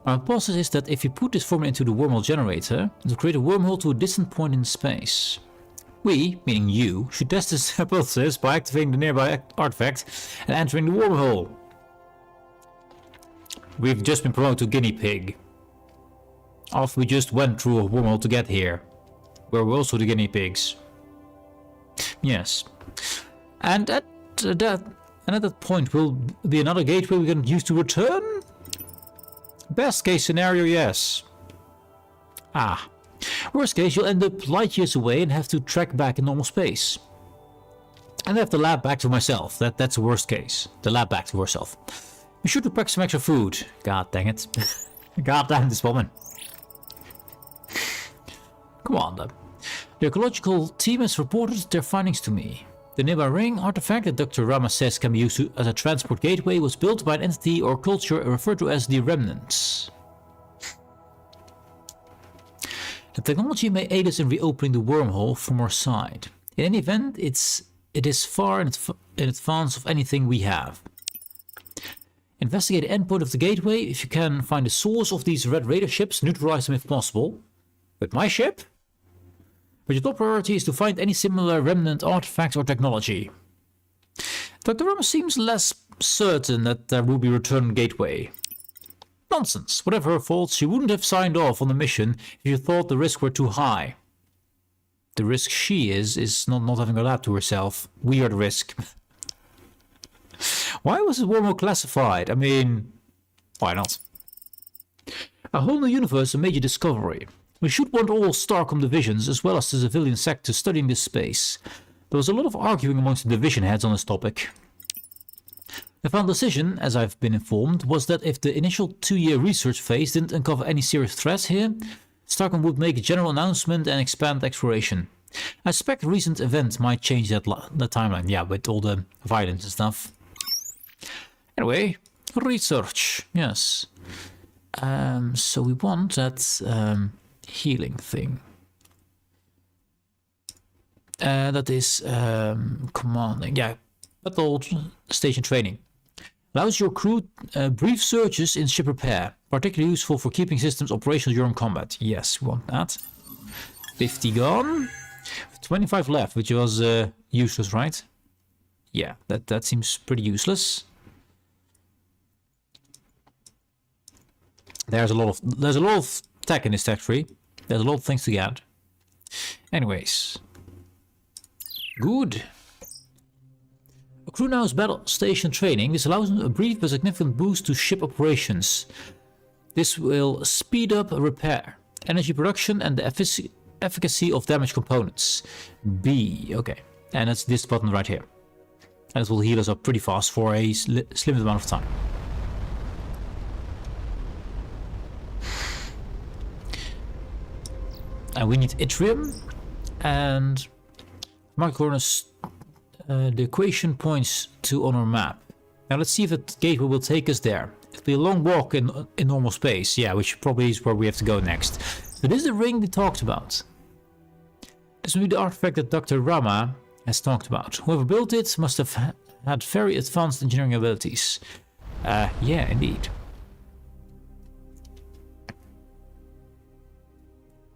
Our hypothesis is that if you put this formula into the wormhole generator, it will create a wormhole to a distant point in space. We, meaning you, should test this hypothesis by activating the nearby artifact and entering the wormhole. We've just been promoted to guinea pig. After we just went through a wormhole to get here. Where we're also the guinea pigs. Yes. And at that point will be another gateway we can use to return? Best case scenario, yes. Ah. Worst case, you'll end up light years away and have to trek back in normal space. And I have the lab back to myself. That's the worst case. The lab back to herself. Be sure to pack some extra food. God dang it. God damn this woman. Come on then. The ecological team has reported their findings to me. The nearby ring artifact that Dr. Rama says can be used as a transport gateway was built by an entity or culture referred to as the Remnants. The technology may aid us in reopening the wormhole from our side. In any event, it is far in advance of anything we have. Investigate the endpoint of the gateway. If you can find the source of these red raider ships, neutralize them if possible. With my ship? But your top priority is to find any similar remnant artifacts or technology. Dr. Rama seems less certain that there will be a return gateway. Nonsense. Whatever her faults, she wouldn't have signed off on the mission if you thought the risks were too high. The risk she is not having a lab to herself. We are the risk. Why was this wormhole classified? I mean, why not? A whole new universe, a major discovery. We should want all Starcom divisions as well as the civilian sector studying this space. There was a lot of arguing amongst the division heads on this topic. The final decision, as I've been informed, was that if the initial 2-year research phase didn't uncover any serious threats here, Starcom would make a general announcement and expand exploration. I suspect a recent event might change that timeline, yeah, with all the violence and stuff. Anyway, research, yes. So we want that healing thing. That is commanding, yeah, battle station training. Allows your crew brief searches in ship repair, particularly useful for keeping systems operational during combat. Yes, we want that. 50 gone. 25 left, which was useless, right? Yeah, that seems pretty useless. There's a lot of tech in this tech tree. There's a lot of things to get. Anyways. Good. A crew now is battle station training. This allows a brief but significant boost to ship operations. This will speed up repair, energy production and the efficacy of damaged components. B. Okay. And it's this button right here. And it will heal us up pretty fast for a slim amount of time. And we need Yttrium. And mark corners. The equation points to on our map. Now let's see if the gateway will take us there. It'll be a long walk in normal space. Yeah, which probably is where we have to go next. But this is the ring they talked about. This will be the artifact that Dr. Rama has talked about. Whoever built it must have had very advanced engineering abilities. Yeah, indeed.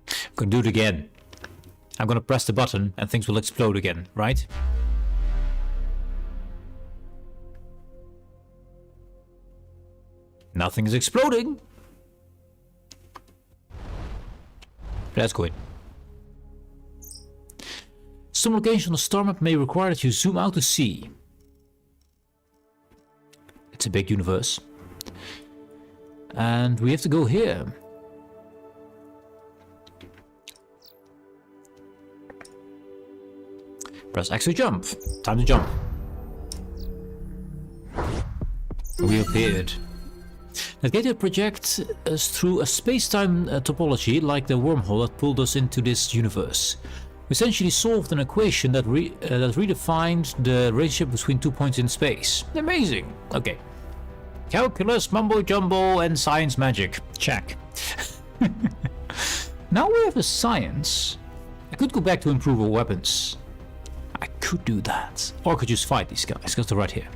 I'm gonna do it again. I'm gonna press the button and things will explode again, right? Nothing is exploding. That's good. Some location on the star map may require that you zoom out to see. It's a big universe. And we have to go here. Press X to jump. Time to jump. We appeared. That gateway projects us through a space-time topology like the wormhole that pulled us into this universe. We essentially solved an equation that redefined the relationship between 2 points in space. Amazing! Okay. Calculus, mumbo-jumbo, and science magic. Check. Now we have a science. I could go back to improve our weapons. I could do that. Or I could just fight these guys, because they're right here.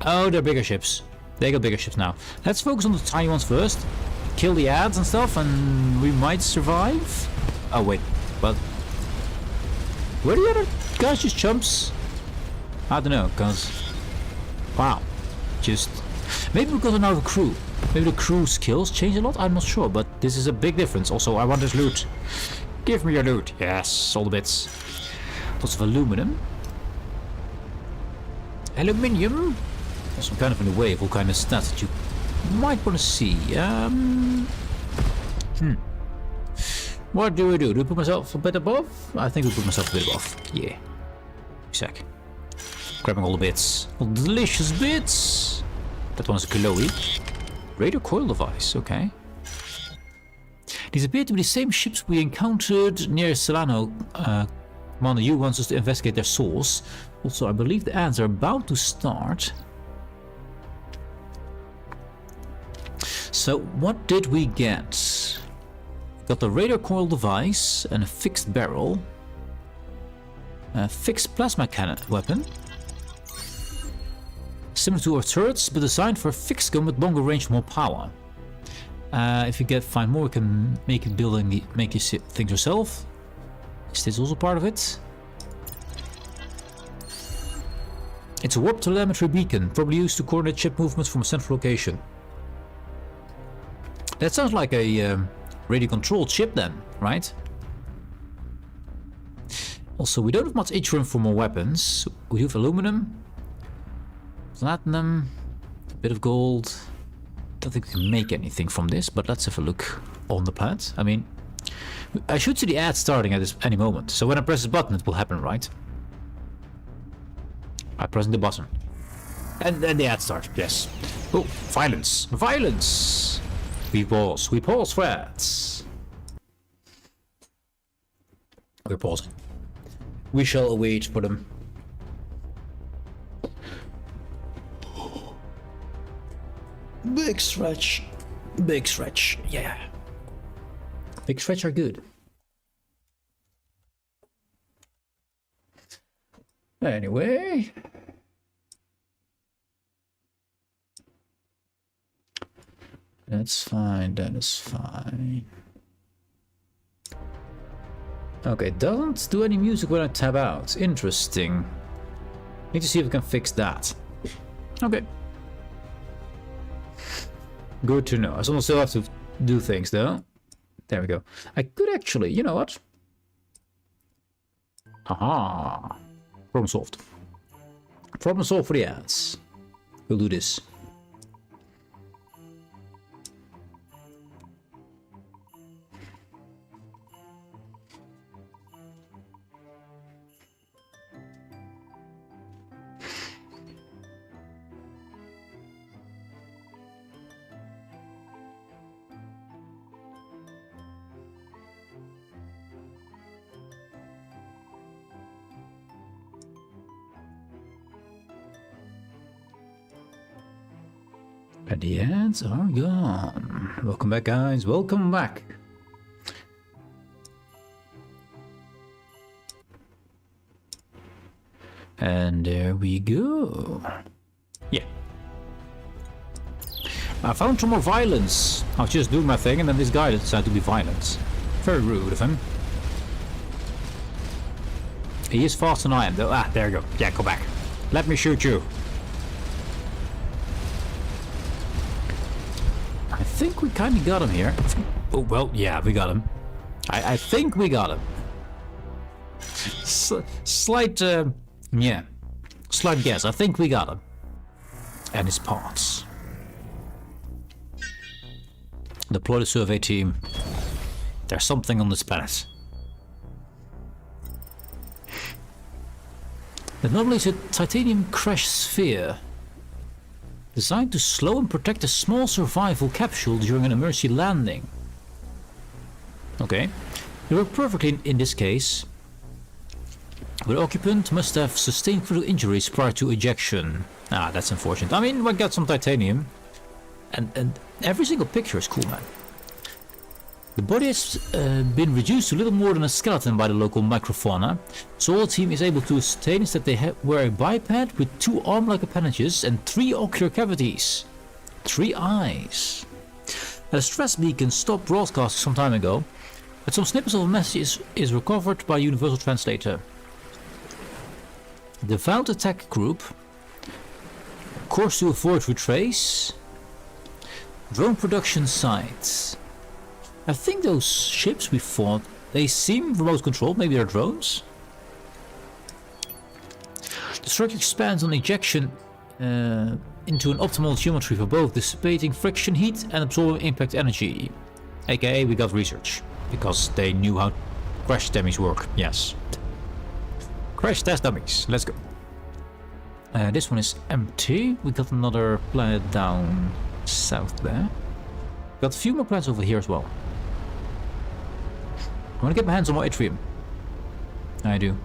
Oh, they're bigger ships. They got bigger ships now. Let's focus on the tiny ones first. Kill the ads and stuff, and we might survive. Oh, wait. Well, were the other guys just chumps? I don't know, because... Wow. Just... Maybe because of now the crew. Maybe the crew skills change a lot? I'm not sure, but this is a big difference. Also, I want this loot. Give me your loot. Yes, all the bits. Lots of aluminum. Aluminium? Also kind of in the way of all kind of stats that you might want to see. What do? Do I put myself a bit above? I think I put myself a bit above. Yeah. Sec. Grabbing all the bits. All the delicious bits. That one's glowy. Radar coil device, okay. These appear to be the same ships we encountered near Solano. Commander Yu wants us to investigate their source. Also, I believe the ads are about to start. So, what did we get? Got the radar coil device and a fixed barrel. A fixed plasma cannon weapon. Similar to our turrets, but designed for a fixed gun with longer range, more power. If you find more, you can make it make your things yourself. Is this also part of it? It's a warp telemetry beacon, probably used to coordinate ship movements from a central location. That sounds like a radio controlled ship then, right? Also, we don't have much yttrium for more weapons. We do have aluminum, platinum, a bit of gold. Don't think we can make anything from this, but let's have a look on the plant. I mean, I should see the ad starting at any moment. So when I press this button, it will happen, right? I'm pressing the button. And then the ad starts, yes. Oh, violence. Violence! We pause for ads. We're pausing. We shall await for them. Big stretch. Big stretch, yeah. Big stretch are good. Anyway. That's fine, that is fine. Okay, it doesn't do any music when I tab out. Interesting. Need to see if we can fix that. Okay. Good to know. I still have to do things though. There we go. I could actually, you know what? Aha. Problem solved. Problem solved for the ads. We'll do this. And the ads are gone. Welcome back, guys. Welcome back. And there we go. Yeah. I found some more violence. I was just doing my thing and then this guy decided to be violent. Very rude of him. He is faster than I am though. Ah, there you go. Yeah, go back. Let me shoot you. I think we kind of got him here. Oh, well, yeah, we got him. I think we got him. Slight guess. I think we got him. And his parts. Deploy the survey team. There's something on this planet. The anomaly is a titanium crash sphere. Designed to slow and protect a small survival capsule during an emergency landing. Okay. It worked perfectly in this case. The occupant must have sustained critical injuries prior to ejection. Ah, that's unfortunate. I mean, we got some titanium. And every single picture is cool, man. The body has been reduced to little more than a skeleton by the local microfauna. So all the team is able to ascertain is that they were a biped with 2 arm-like appendages and 3 ocular cavities. 3 eyes. A stress beacon stopped broadcasting some time ago, but some snippets of a message is recovered by Universal Translator. Devout attack group. Course to avoid retrace. Drone production sites. I think those ships we fought, they seem remote controlled, maybe they're drones. The structure expands on ejection into an optimal geometry for both dissipating friction heat and absorbing impact energy. AKA we got research, because they knew how crash dummies work, yes. Crash test dummies, let's go. This one is empty. We got another planet down south there. Got a few more planets over here as well. I want to get my hands on more atrium. I do.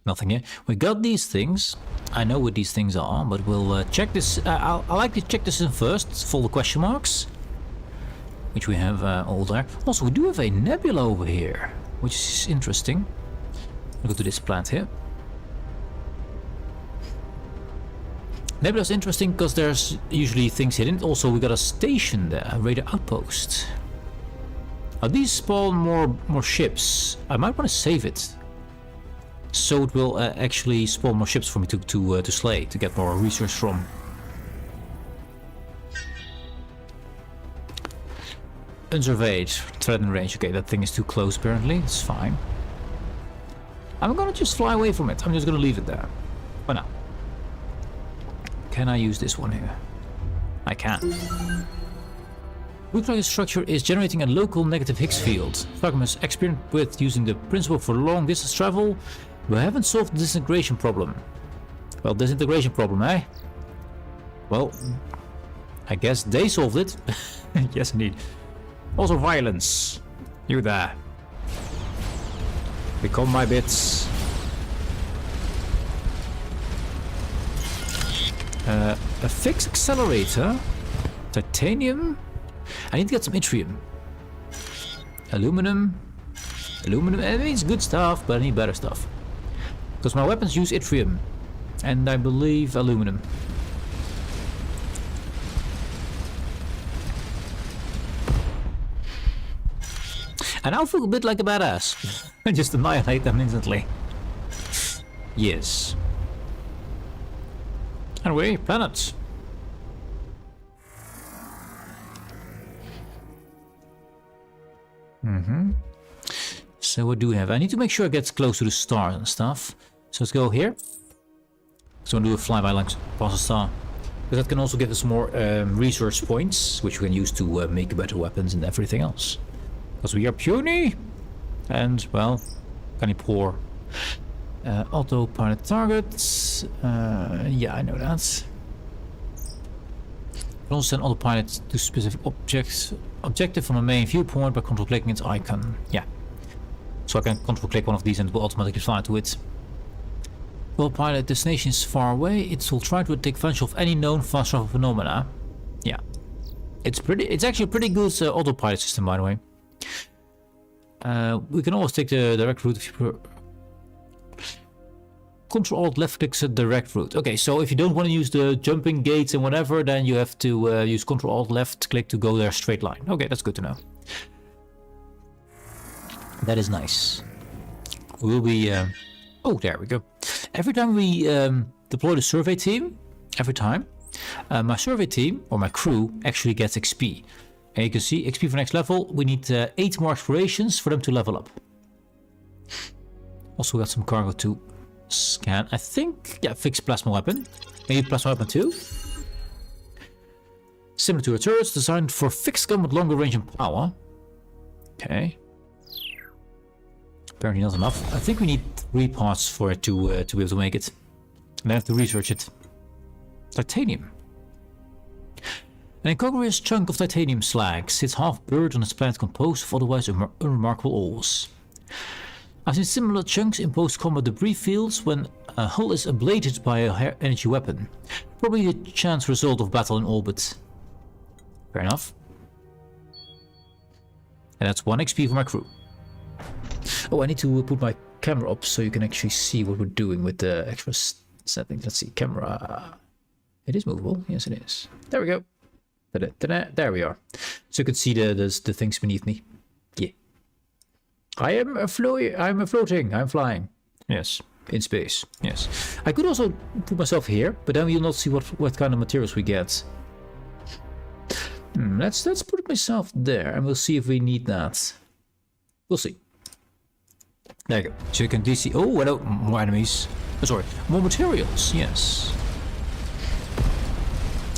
Nothing here. We got these things. I know what these things are, but we'll check this. I like to check this in first for the question marks, which we have all there. Also, we do have a nebula over here, which is interesting. I'll go to this planet here. Nebula is interesting because there's usually things hidden. Also, we got a station there, a radar outpost. These spawn more ships. I might want to save it, so it will actually spawn more ships for me to slay, to get more research from. Unsurveyed, threat and range. Okay, that thing is too close apparently. It's fine. I'm gonna just fly away from it. I'm just gonna leave it there for now. Can I use this one here? I can. Looks like the structure is generating a local negative Higgs field. Starcom is experienced with using the principle for long distance travel, but haven't solved the disintegration problem. Well, disintegration problem, eh? Well, I guess they solved it. Yes, indeed. Also violence. You there. Become my bits. A fixed accelerator. Titanium. I need to get some yttrium. Aluminum. Aluminum. I mean, it's good stuff, but I need better stuff. Because my weapons use yttrium. And I believe aluminum. And I'll feel a bit like a badass. And just annihilate them instantly. Yes. Anyway, planets. So what do we have? I need to make sure I get close to the stars and stuff. So let's go here. So I'm gonna do a flyby like past the star. Because that can also give us more research points, which we can use to make better weapons and everything else. Because we are puny and, well, kind of poor. Autopilot targets. Yeah, I know that. You can also send autopilot to specific objective from a main viewpoint by control clicking its icon. Yeah, So I can control click one of these and it will automatically fly to it. Autopilot destination is far away. It will try to take advantage of any known fast travel phenomena. Yeah. It's actually a pretty good autopilot system, by the way. We can always take the direct route if you Control Alt left clicks a direct route. Okay, so if you don't want to use the jumping gates and whatever, then you have to use Control Alt left click to go there straight line. Okay, that's good to know. That is nice. We'll be... oh, there we go. Every time we deploy the survey team, my survey team, or my crew, actually gets XP. And you can see, XP for next level, we need 8 more explorations for them to level up. Also got some cargo to scan. I think, yeah, fixed plasma weapon. Maybe plasma weapon too. Similar to a turret, designed for fixed gun with longer range and power. Okay. Apparently not enough. I think we need 3 parts for it to be able to make it. And I have to research it. Titanium. An incongruous chunk of titanium slag sits half buried on its planet composed of otherwise unremarkable ores. I've seen similar chunks in post-combat debris fields when a hull is ablated by a high-energy weapon. Probably the chance result of battle in orbit. Fair enough. And that's 1 XP for my crew. Oh, I need to put my camera up so you can actually see what we're doing with the extra settings. Let's see, camera. It is movable. Yes, it is. There we go. There we are. So you can see the things beneath me. Yeah. I'm floating. I'm flying. Yes. In space. Yes. I could also put myself here, but then we'll not see what kind of materials we get. Let's put myself there and we'll see if we need that. We'll see. There you go. So you can DC. Oh, hello. More enemies. Oh, sorry. More materials. Yes.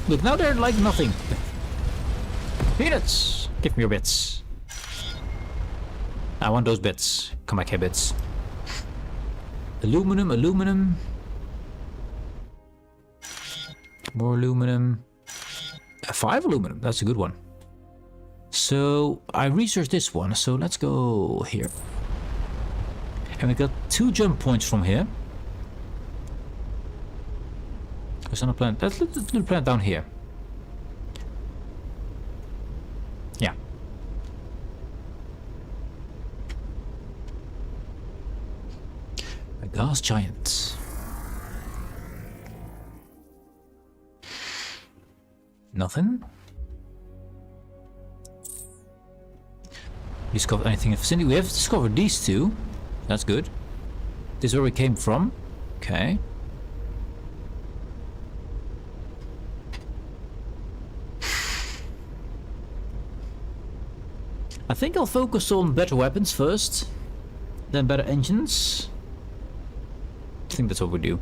Look, now they're like nothing. Peanuts! Give me your bits. I want those bits. Come back here, bits. Aluminum, aluminum. More aluminum. 5 aluminum. That's a good one. So, I researched this one. So, let's go here. And we got 2 jump points from here. There's another planet. That's a little planet down here. Yeah. A gas giant. Nothing. Discovered anything in the vicinity? We have discovered these 2. That's good. This is where we came from. Okay. I think I'll focus on better weapons first, then better engines. I think that's what we do.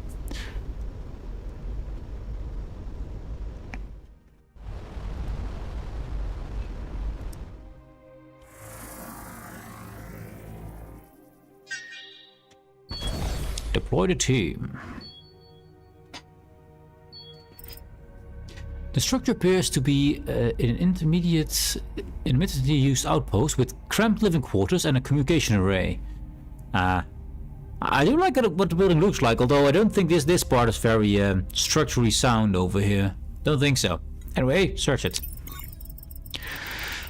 Deploy the team. The structure appears to be in an intermittently used outpost with cramped living quarters and a communication array. I do like what the building looks like, although I don't think this part is very structurally sound over here. Don't think so. Anyway, search it.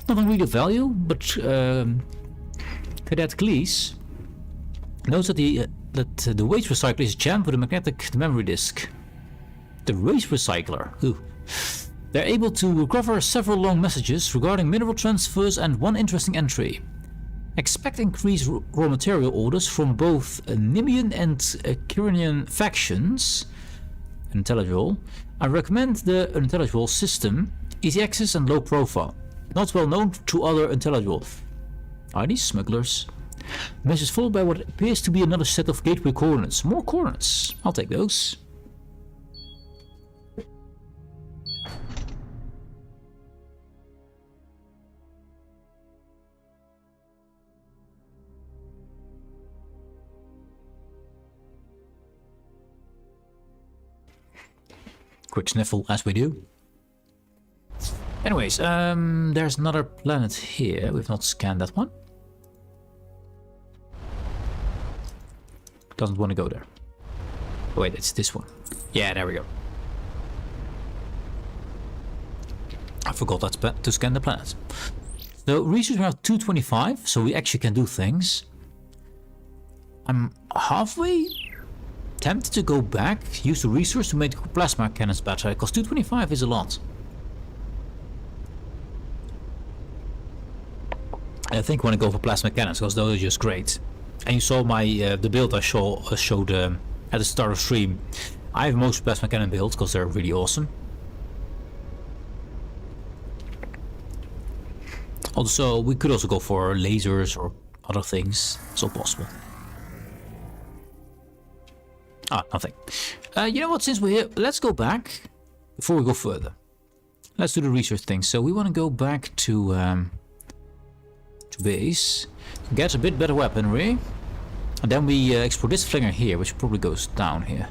Nothing really of value, but Cadet Cleese knows that the waste recycler is jammed with a magnetic memory disk. The waste recycler. Ooh. They're able to recover several long messages regarding mineral transfers and one interesting entry. Expect increased raw material orders from both Nimian and Kyrenian factions. Unintelligible. I recommend the unintelligible system, easy access and low profile. Not well known to other intelligible. Are these smugglers? The message is followed by what appears to be another set of gateway coordinates. More coordinates. I'll take those. Quick sniffle as we do. Anyways, there's another planet here. We've not scanned that one. Doesn't want to go there. Oh, wait, it's this one. Yeah, there we go. I forgot that to scan the planet. So research around 225, so we actually can do things. I'm halfway tempted to go back, use the resource to make plasma cannons better, because 225 is a lot. I think I want to go for plasma cannons, because those are just great. And you saw my the build I showed at the start of stream. I have most plasma cannon builds, because they're really awesome. Also, we could also go for lasers or other things. It's all possible. Ah, nothing. You know what, since we're here, let's go back before we go further. Let's do the research thing. So we want to go back to base, get a bit better weaponry, and then we explore this flinger here, which probably goes down here.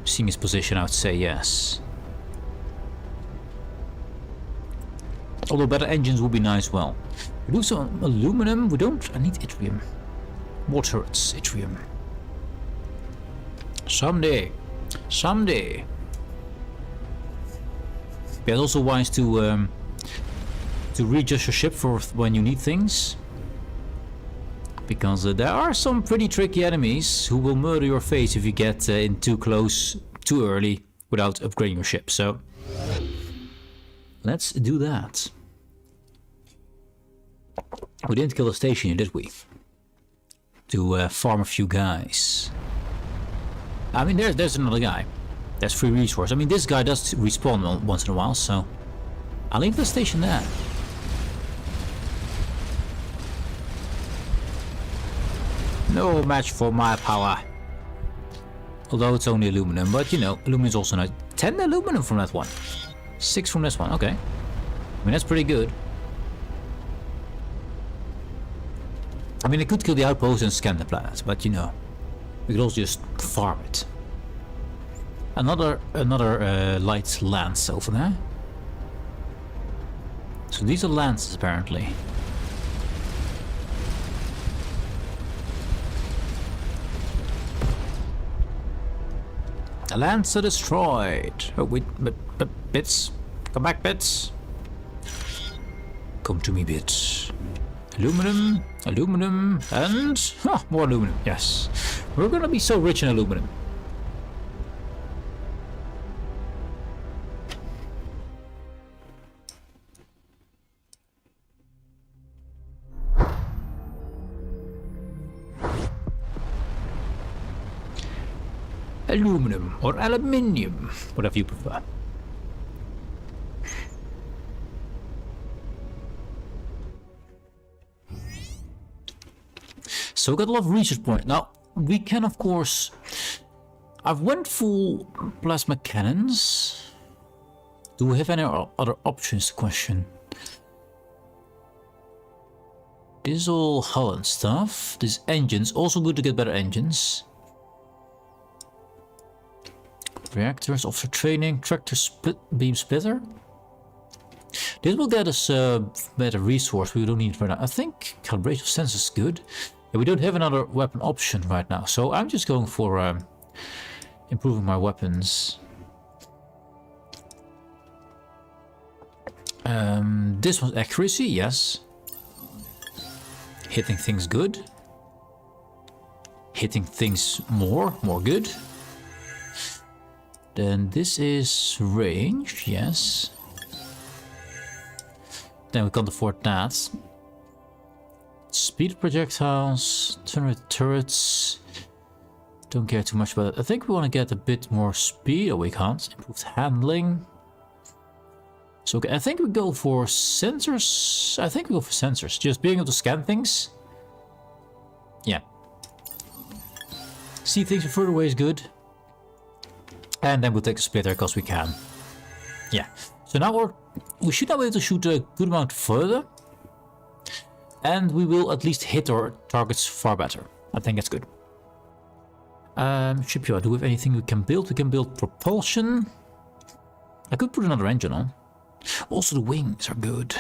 Seeing his position, I would say yes. Although better engines would be nice. Well, we do some aluminum. We don't. I need yttrium. More turrets. Yttrium. Someday. Someday. Yeah, it's also wise to readjust your ship for when you need things. Because there are some pretty tricky enemies who will murder your face if you get in too close, too early, without upgrading your ship. So, let's do that. We didn't kill the station, did we? To farm a few guys. I mean, there's another guy. There's free resource. I mean, this guy does respawn once in a while, so I'll leave the station there. No match for my power. Although it's only aluminum, but you know, aluminum is also nice. 10 aluminum from that one. 6 from this one, okay. I mean, that's pretty good. I mean, I could kill the outpost and scan the planet, but you know, we could also just farm it. Another light lance over there. So these are lances apparently. The lands are destroyed. Oh wait, but bits, come back, bits. Come to me, bits. Aluminum, aluminum, and more aluminum. Yes, we're gonna be so rich in aluminum. Aluminum or aluminium, whatever you prefer. So we got a lot of research points. Now we can, of course, I've went full plasma cannons. Do we have any other options? Question. This is all hull and stuff. This engines, also good to get better engines. Reactors, officer training, tractor beam splitter. This will get us better resource. We don't need it right now. I think calibration of sensors is good. Yeah, we don't have another weapon option right now, so I'm just going for improving my weapons. This one's accuracy, yes. Hitting things good. Hitting things more good. Then this is range, yes. Then we can't afford that. Speed of projectiles, turn with turrets. Don't care too much about it. I think we want to get a bit more speed. Oh, we can't. Improved handling. So okay, I think we go for sensors. I think we go for sensors. Just being able to scan things. Yeah. See things from further away is good. And then we'll take a splitter because we can. Yeah. So now we should now be able to shoot a good amount further. And we will at least hit our targets far better. I think that's good. Shipyard, do we have anything we can build? We can build propulsion. I could put another engine on. Also the wings are good.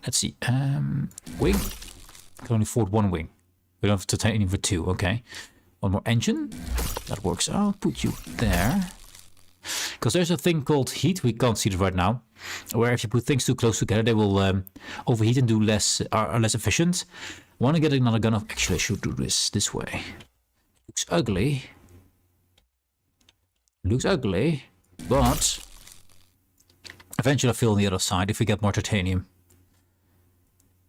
Let's see. Wing. I can only afford one wing. We don't have titanium for 2, okay. One more engine. That works. I'll put you there. Because there's a thing called heat. We can't see it right now. Where if you put things too close together, they will overheat and are less efficient. Want to get another gun? Actually, I should do this way. Looks ugly. Looks ugly, but eventually I'll fill on the other side if we get more titanium.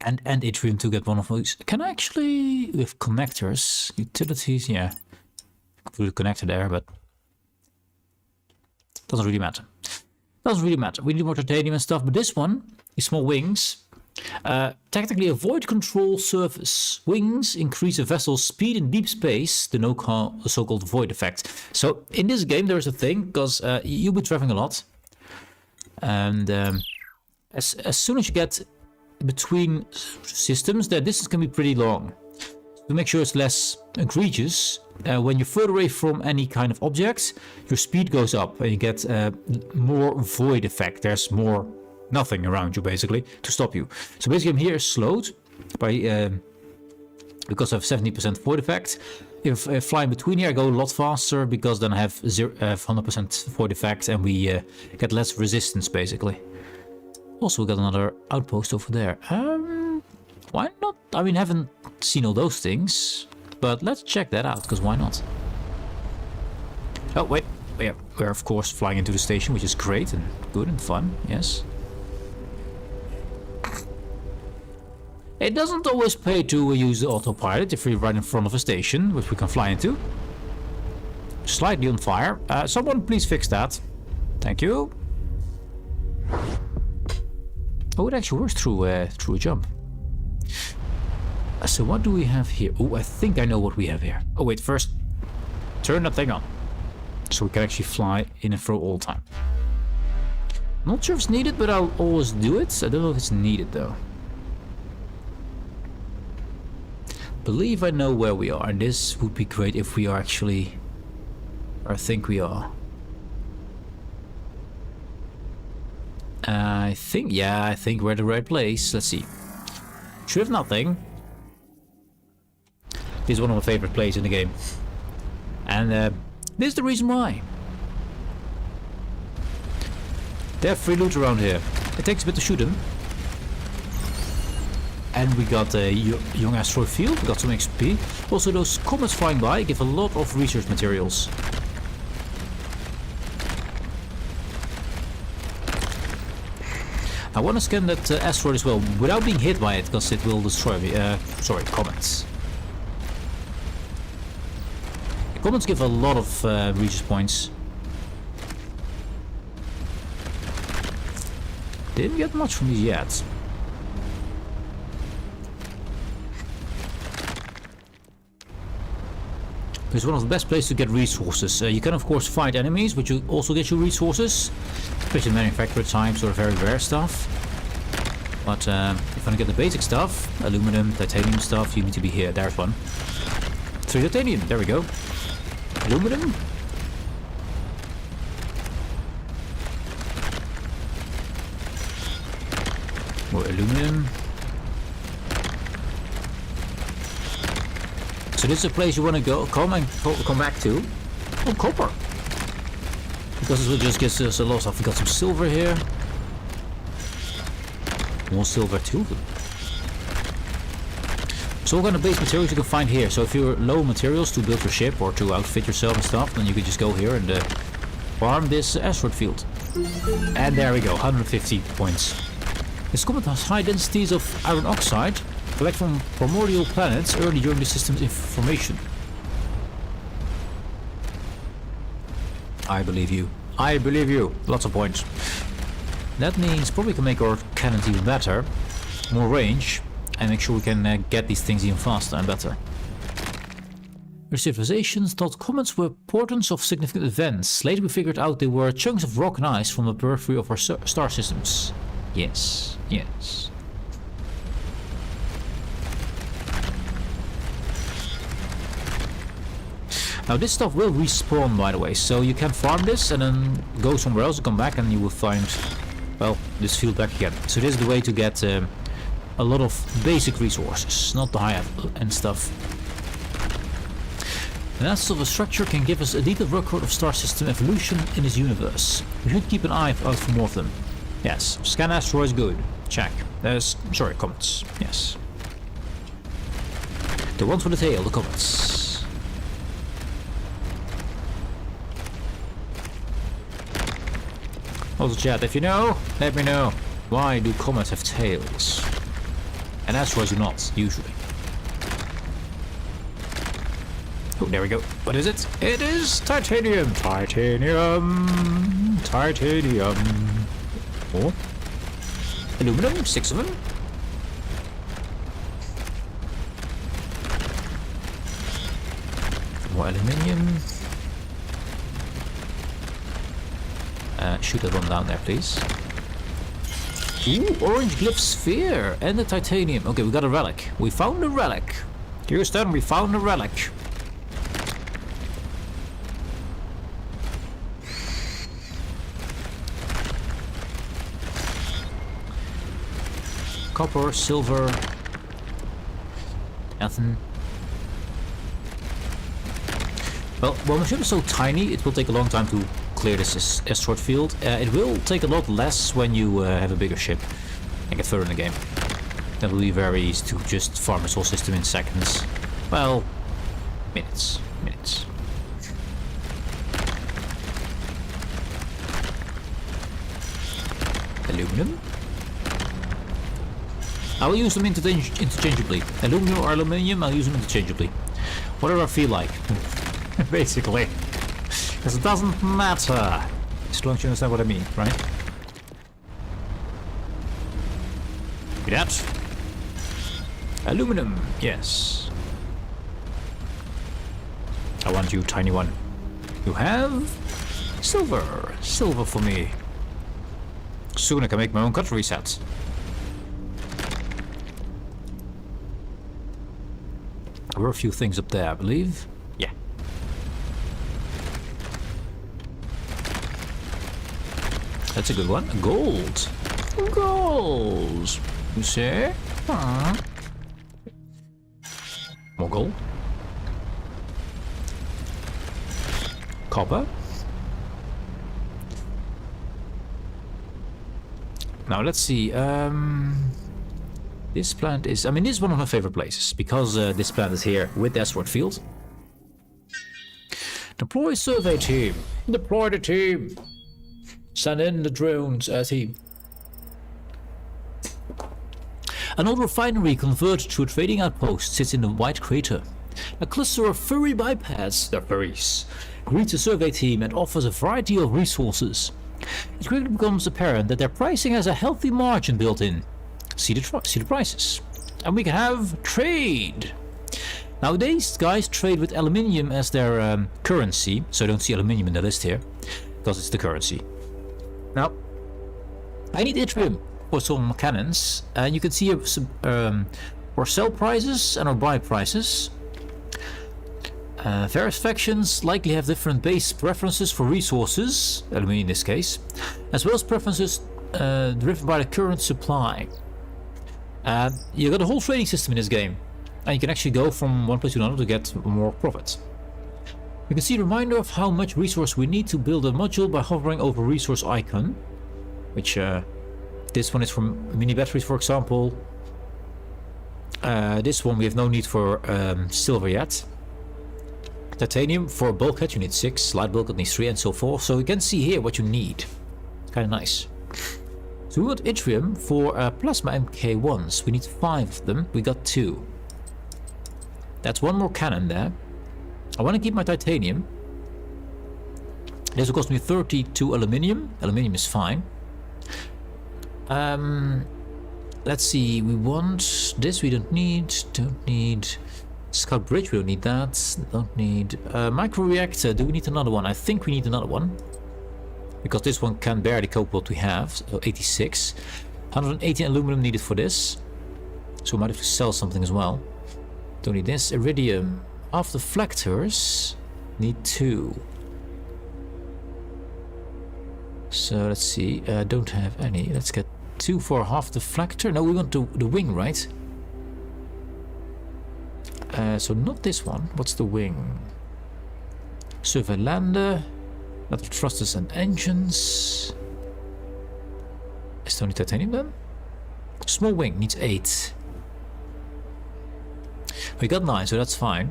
And yttrium to get one of those. Can I actually, with connectors, utilities, yeah. Put a connector there, but doesn't really matter. Doesn't really matter. We need more titanium and stuff, but this one, these small wings, technically a void control surface. Wings increase a vessel's speed in deep space, the so-called void effect. So in this game there's a thing, because you'll be traveling a lot. And as soon as you get between systems, the distance can be pretty long. To make sure it's less egregious, when you're further away from any kind of object, your speed goes up and you get more void effect. There's more nothing around you basically to stop you. So basically I'm here slowed by because I have 70% void effect. If I fly in between here, I go a lot faster because then I have 100% void effect and we get less resistance basically. Also we got another outpost over there. Why not? I mean, I haven't seen all those things, but let's check that out, because why not? Oh, wait. Yeah, we're of course flying into the station, which is great and good and fun, yes. It doesn't always pay to use the autopilot if we're right in front of a station, which we can fly into. Slightly on fire. Someone please fix that. Thank you. Oh, it actually works through a jump. So what do we have here? Oh, I think I know what we have here. Oh wait, first turn that thing on. So we can actually fly in and through all the time. Not sure if it's needed, but I'll always do it. I don't know if it's needed though. Believe I know where we are, and this would be great if we are actually... I think we are. I think we're at the right place. Let's see. Should have nothing. This is one of my favorite plays in the game. And this is the reason why. They have free loot around here. It takes a bit to shoot them. And we got a young asteroid field, we got some XP. Also those comets flying by give a lot of research materials. I want to scan that asteroid as well, without being hit by it, because it will destroy me. Sorry, comets. The comets give a lot of research points. Didn't get much from these yet. It's one of the best places to get resources. You can of course fight enemies, but you also get your resources, especially manufactured types or very rare stuff. But if you want to get the basic stuff, aluminum, titanium stuff, you need to be here. There's one. 3 titanium, there we go. Aluminum. More aluminum. So this is a place you want to come back to. Oh, copper. Because it just gives us a lot of... We got some silver here. More silver too. So what kind of base materials you can find here. So if you're low materials to build your ship or to outfit yourself and stuff, then you can just go here and farm this asteroid field. And there we go, 150 points. This comet has high densities of iron oxide. Collect from primordial planets early during the system's information. I believe you. I believe you. Lots of points. That means probably we can make our cannons even better. More range. And make sure we can get these things even faster and better. Our civilizations thought comets were portents of significant events. Later we figured out they were chunks of rock and ice from the periphery of our star systems. Yes. Yes. Now this stuff will respawn, by the way, so you can farm this and then go somewhere else and come back and you will find, well, this field back again. So this is the way to get a lot of basic resources, not the high-end stuff. Analysis of a structure can give us a detailed record of star system evolution in this universe. We should keep an eye out for more of them. Yes, scan asteroids, good. Check. Sorry, comets. Yes. The ones with the tail, the comets. Also chat, if you know, let me know. Why do comets have tails? And asteroids do not, usually. Oh, there we go. What is it? It is titanium. Titanium. Titanium. Oh. Aluminum, 6 of them. More aluminium. Shoot that one down there, please. Ooh, orange glyph sphere and the titanium. Okay, we got a relic. We found a relic. Houston, we found a relic. Copper, silver, nothing. Well, when the ship is so tiny, it will take a long time to clear this asteroid field. It will take a lot less when you have a bigger ship and get further in the game. That will be very easy to just farm this whole system in seconds. Well, minutes. Minutes. Aluminum. I will use them interchangeably. Aluminum or aluminium, I'll use them interchangeably. Whatever I feel like. Basically. Because it doesn't matter. As long as you understand what I mean, right? See that? Aluminum, yes. I want you, tiny one. You have silver. Silver for me. Soon I can make my own cutlery set. There were a few things up there, I believe. Yeah. That's a good one. Gold. Gold. You see? More gold. Copper. Now let's see. This planet is, I mean, this is one of my favorite places because this planet is here with the asteroid field. Deploy survey team. Deploy the team. Send in the drones, team. An old refinery converted to a trading outpost sits in the white crater. A cluster of furry bipeds, they're furries, greets the survey team and offers a variety of resources. It quickly becomes apparent that their pricing has a healthy margin built in. See the prices. And we can have trade. Nowadays, guys trade with aluminium as their currency. So I don't see aluminium in the list here. Because it's the currency. Now, I need yttrium for some cannons. And you can see our sell prices and our buy prices. Various factions likely have different base preferences for resources. Aluminium in this case. As well as preferences driven by the current supply. You got a whole trading system in this game, and you can actually go from one place to another to get more profit. You can see a reminder of how much resource we need to build a module by hovering over resource icon, which this one is from mini batteries, for example. This one we have no need for silver yet. Titanium for bulkhead you need 6, light bulkhead needs 3, and so forth. So you can see here what you need. Kind of nice. So we got yttrium for plasma MK1s. We need 5 of them. We got 2. That's one more cannon there. I want to keep my titanium. This will cost me 32 aluminium. Aluminium is fine. Let's see. We want this. We don't need. Don't need. Scout bridge. We don't need that. Don't need. Micro reactor. Do we need another one? I think we need another one. Because this one can barely cope what we have. So 86. 118 aluminum needed for this. So we might have to sell something as well. Don't need this. Iridium. Half deflectors. Need 2. So let's see. Don't have any. Let's get 2 for half deflector. No, we want the wing, right? So not this one. What's the wing? Survey lander. Lot of thrusters and engines. Is there only titanium then? Small wing needs 8. We got 9, so that's fine.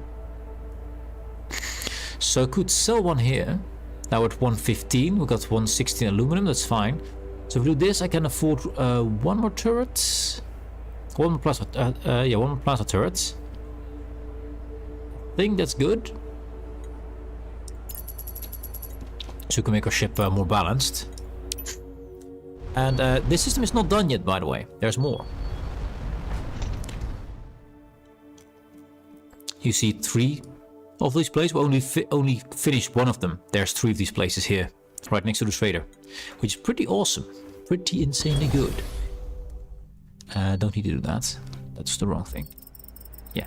So I could sell one here. Now at 115, we got 116 aluminum, that's fine. So if we do this, I can afford one more turret. One more plasma, one more plasma turret. I think that's good. So we can make our ship more balanced. And this system is not done yet, by the way. There's more. You see 3 of these places. We only finished one of them. There's 3 of these places here, right next to the trader, which is pretty awesome. Pretty insanely good. Don't need to do that. That's the wrong thing. Yeah.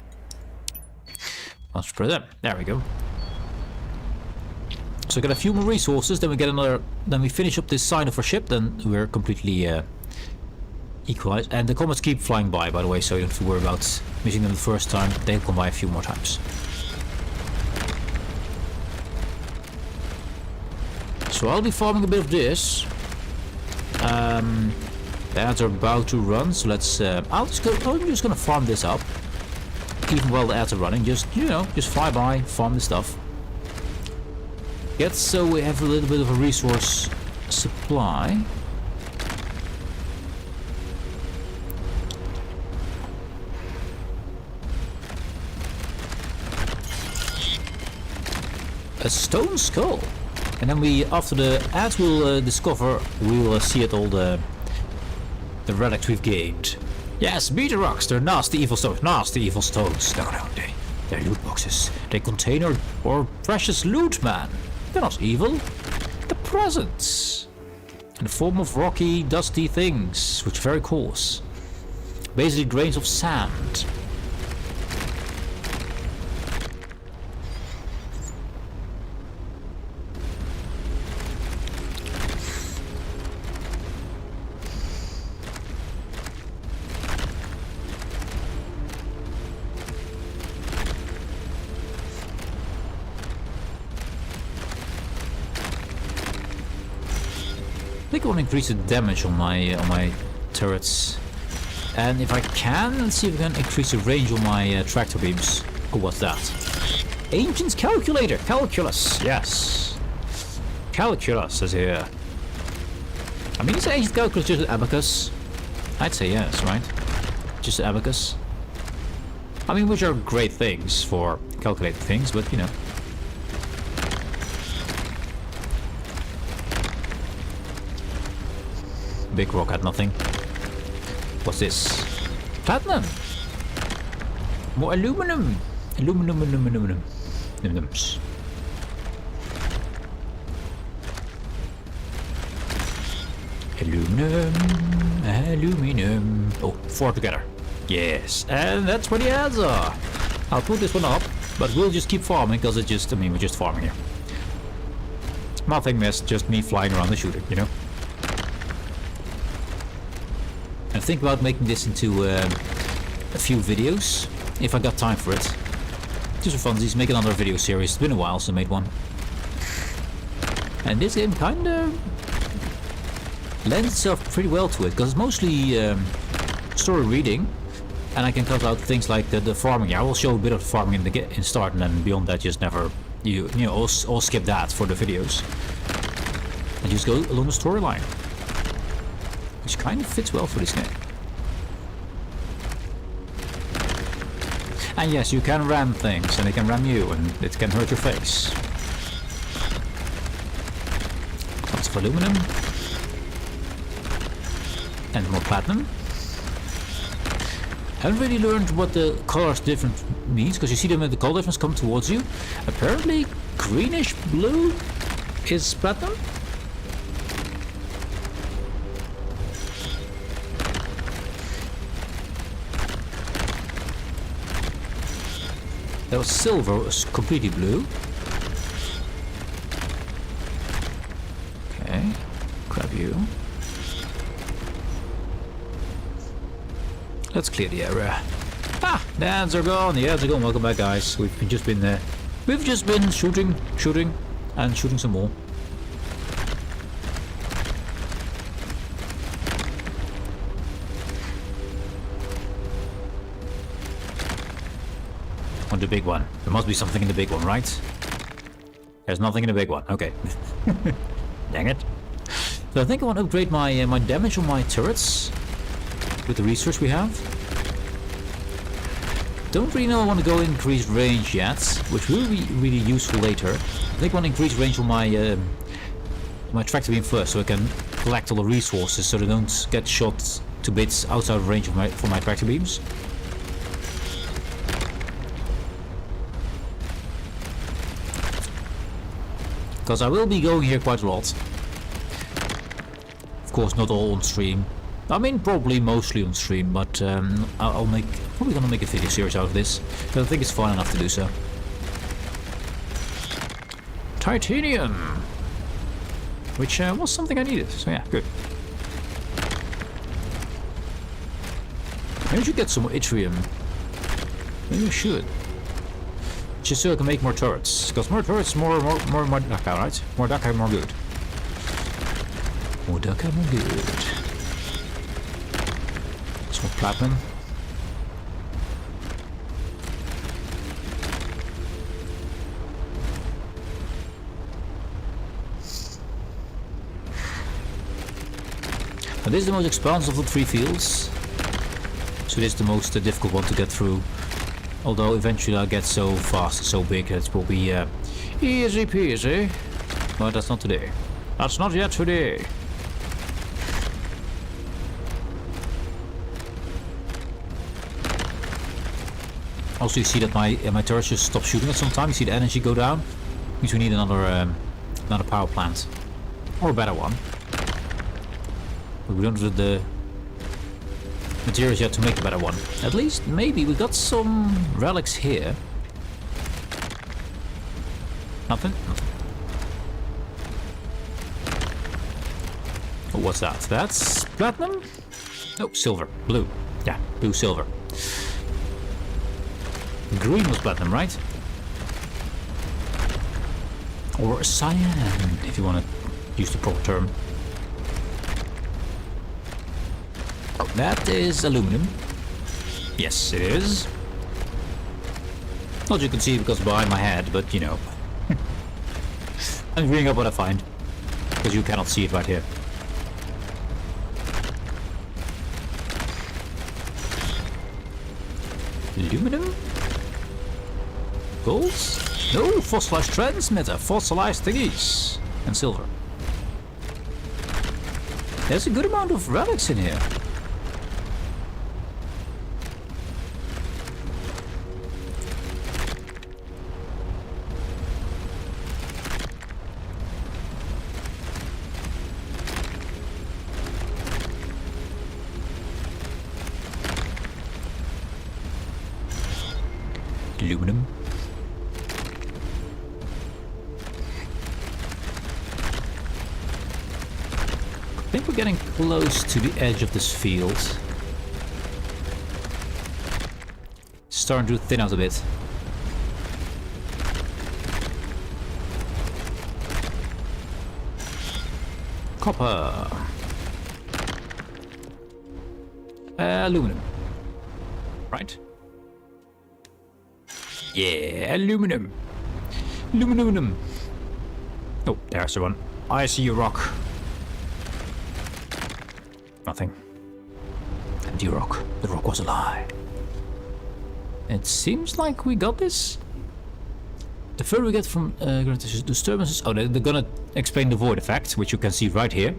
Let's press them. There we go. So we get a few more resources, then we get another. Then we finish up this sign of our ship. Then we're completely equalized. And the comets keep flying by the way, so you don't have to worry about missing them the first time. They'll come by a few more times. So I'll be farming a bit of this. The ads are about to run, so let's. I'm just gonna farm this up, even while the ads are running. Just just fly by, farm the stuff. Get so we have a little bit of a resource supply. A stone skull. And then we, after the ads will discover, we will see it all the relics we've gained. Yes, beta rocks, they're nasty evil stones. Nasty evil stones. No, they're loot boxes. They contain our precious loot, man. They're not evil. They're presents. In the form of rocky, dusty things, which are very coarse. Basically grains of sand. I think I want to increase the damage on my turrets, and if I can, let's see if I can increase the range on my tractor beams. Oh, what's that? Ancient's calculator, calculus. Yes, calculus is here. I mean, is ancient calculus just an abacus? I'd say yes, right? Just an abacus. I mean, which are great things for calculating things, but you know. Big rock had nothing. What's this? Platinum! More aluminum! Aluminum. Aluminums. Aluminum. Oh, 4 together. Yes, and that's where the ads are. I'll put this one up, but we'll just keep farming because it's just, we're just farming here. Nothing missed, just me flying around and shooting, you know? I think about making this into a few videos, if I got time for it. Just for funsies, make another video series. It's been a while since I made one. And this game kinda lends itself pretty well to it, because it's mostly story reading, and I can cut out things like the farming. Yeah, I will show a bit of farming in start, and then beyond that, just never all skip that for the videos, and just go along the storyline. Which kind of fits well for this game. And yes, you can ram things, and they can ram you, and it can hurt your face. Lots of aluminum. And more platinum. Haven't really learned what the colors difference means, because you see them in the color difference come towards you. Apparently, greenish blue is platinum. That was silver, was completely blue. Okay, grab you. Let's clear the area. Ah, the ads are gone. The ads are gone. Welcome back, guys. We've just been We've just been shooting, and shooting some more. On the big one. There must be something in the big one, right? There's nothing in the big one. Okay. Dang it. So I think I want to upgrade my my damage on my turrets with the research we have. Don't really know I want to go increased range yet, which will be really useful later. I think I want to increase range on my my tractor beam first, so I can collect all the resources, so they don't get shot to bits outside of range of for my tractor beams. Because I will be going here quite a lot. Of course, not all on stream. I mean, probably mostly on stream, but probably gonna make a video series out of this. But I think it's fun enough to do so. Titanium! Which was something I needed, so yeah, good. Maybe I should get some more yttrium. Maybe I should. Just so I can make more turrets. Because more turrets, more Dakka, right? More Dakka, more good. More Dakka, more good. Some platinum. Now this is the most expansive of the 3 fields. So this is the most difficult one to get through. Although eventually I'll get so fast, so big that it will be easy peasy. But that's not today. That's not yet today. Also, you see that my turrets just stop shooting at some time. You see the energy go down. Means we need another another power plant, or a better one. But we don't have the materials yet to make a better one. At least, maybe we got some relics here. Nothing? Nothing. Oh, what's that? That's platinum? No, silver. Blue. Yeah, blue, silver. Green was platinum, right? Or cyan, if you want to use the proper term. Oh, that is aluminum. Yes, it is. Not you can see because behind my head, but you know. I'm reading up what I find. Because you cannot see it right here. Aluminum? Gold? No, fossilized transmitter, fossilized thingies. And silver. There's a good amount of relics in here. Aluminum. I think we're getting close to the edge of this field. Starting to thin out a bit. Copper. Aluminum. Right? Yeah, aluminum. Aluminum. Oh, there's the one. I see a rock. Nothing. Empty rock. The rock was a lie. It seems like we got this. The further we get from disturbances... Oh, they're gonna explain the void effect, which you can see right here.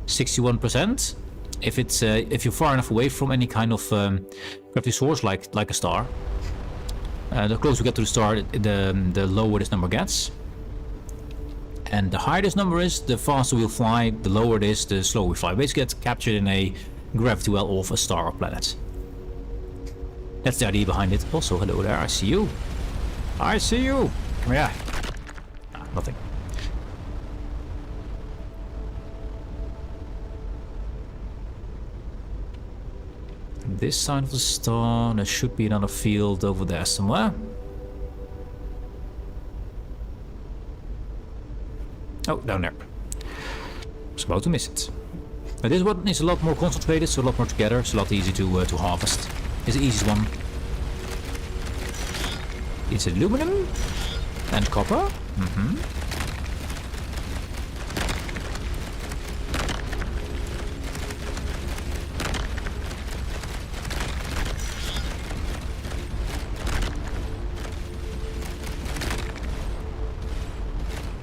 61%. If you're far enough away from any kind of gravity source, like a star. The closer we get to the star, the lower this number gets. And the higher this number is, the faster we'll fly. The lower it is, the slower we fly. Basically get captured in a gravity well of a star or planet. That's the idea behind it. Also, hello there, I see you. I see you. Come here. Ah, nothing. This side of the star, there should be another field over there somewhere. Oh, down there. I was about to miss it. But this one is a lot more concentrated, so a lot more together. It's a lot easier to harvest. It's the easiest one. It's aluminum and copper.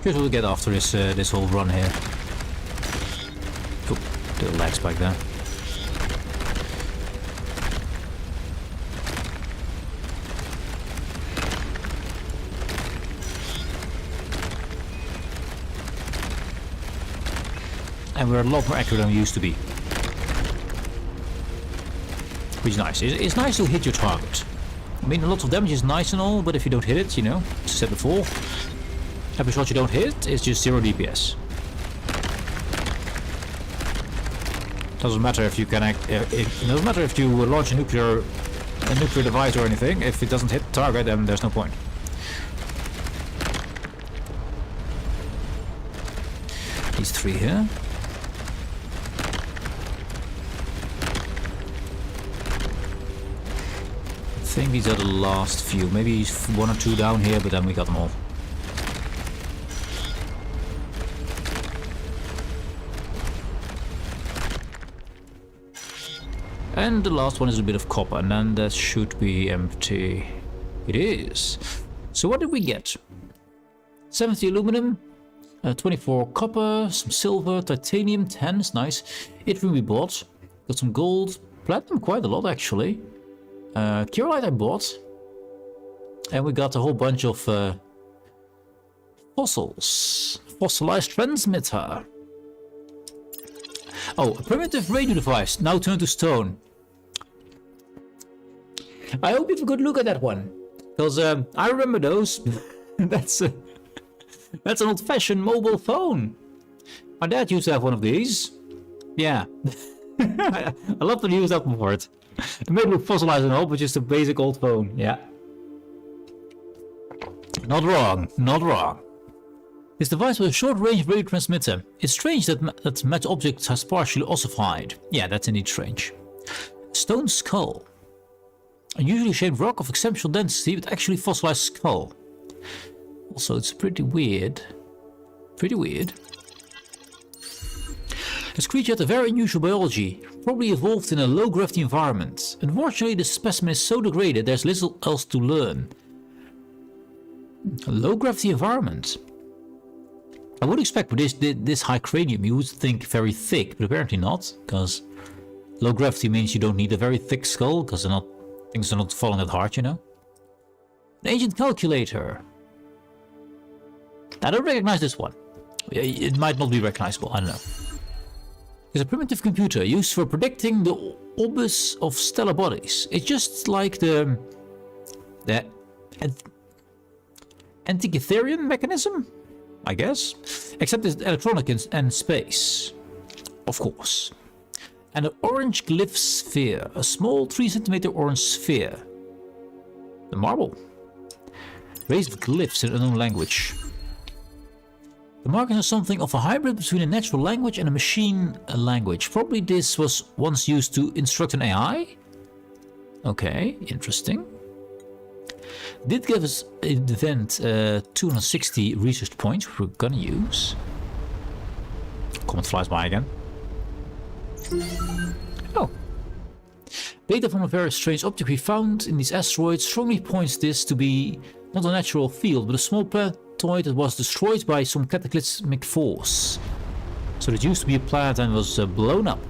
Here's what we'll get after this whole run here. Oh, little lag spike there. And we're a lot more accurate than we used to be. Which is nice. It's nice to hit your target. I mean, a lot of damage is nice and all, but if you don't hit it, you know, as I said before, every shot you don't hit is just 0 DPS. Doesn't matter if you can it doesn't matter if you launch a nuclear device or anything. If it doesn't hit the target, then there's no point. These 3 here. I think these are the last few. Maybe 1 or 2 down here, but then we got them all. And the last one is a bit of copper, and then that should be empty. It is. So what did we get? 70 aluminum, 24 copper, some silver, titanium, 10 is nice. Yttrium we bought. Got some gold, platinum quite a lot actually. Curelite I bought. And we got a whole bunch of fossils. Fossilized transmitter. Oh, a primitive radio device, now turned to stone. I hope you have a good look at that one. Because I remember those. That's an old-fashioned mobile phone. My dad used to have one of these. Yeah. I love to use that one for it. It may look fossilized and all, but just a basic old phone. Yeah. Not wrong. Not wrong. This device was a short-range radio transmitter. It's strange that metal object has partially ossified. Yeah, that's indeed strange. Stone skull. A usually shaped rock of exceptional density, but actually fossilized skull. Also, it's pretty weird. Pretty weird. This creature had a very unusual biology, probably evolved in a low-gravity environment. Unfortunately, the specimen is so degraded there's little else to learn. A low-gravity environment. I would expect with this high cranium you would think very thick, but apparently not, because low gravity means you don't need a very thick skull, because things are not falling that hard, you know. An ancient calculator. I don't recognize this one. It might not be recognizable, I don't know. It's a primitive computer used for predicting the orbits of stellar bodies. It's just like the Antikytherian mechanism, I guess, except it's electronic and space, of course. And an orange glyph sphere, a small 3 cm orange sphere. The marble. Raised with glyphs in an unknown language. The markings are something of a hybrid between a natural language and a machine language. Probably this was once used to instruct an AI? Okay, interesting. Did give us in the event 260 research points, which we're gonna use. Comet flies by again. Oh. Data from a very strange object we found in these asteroids strongly points this to be not a natural field, but a small planetoid that was destroyed by some cataclysmic force. So it used to be a planet and was blown up.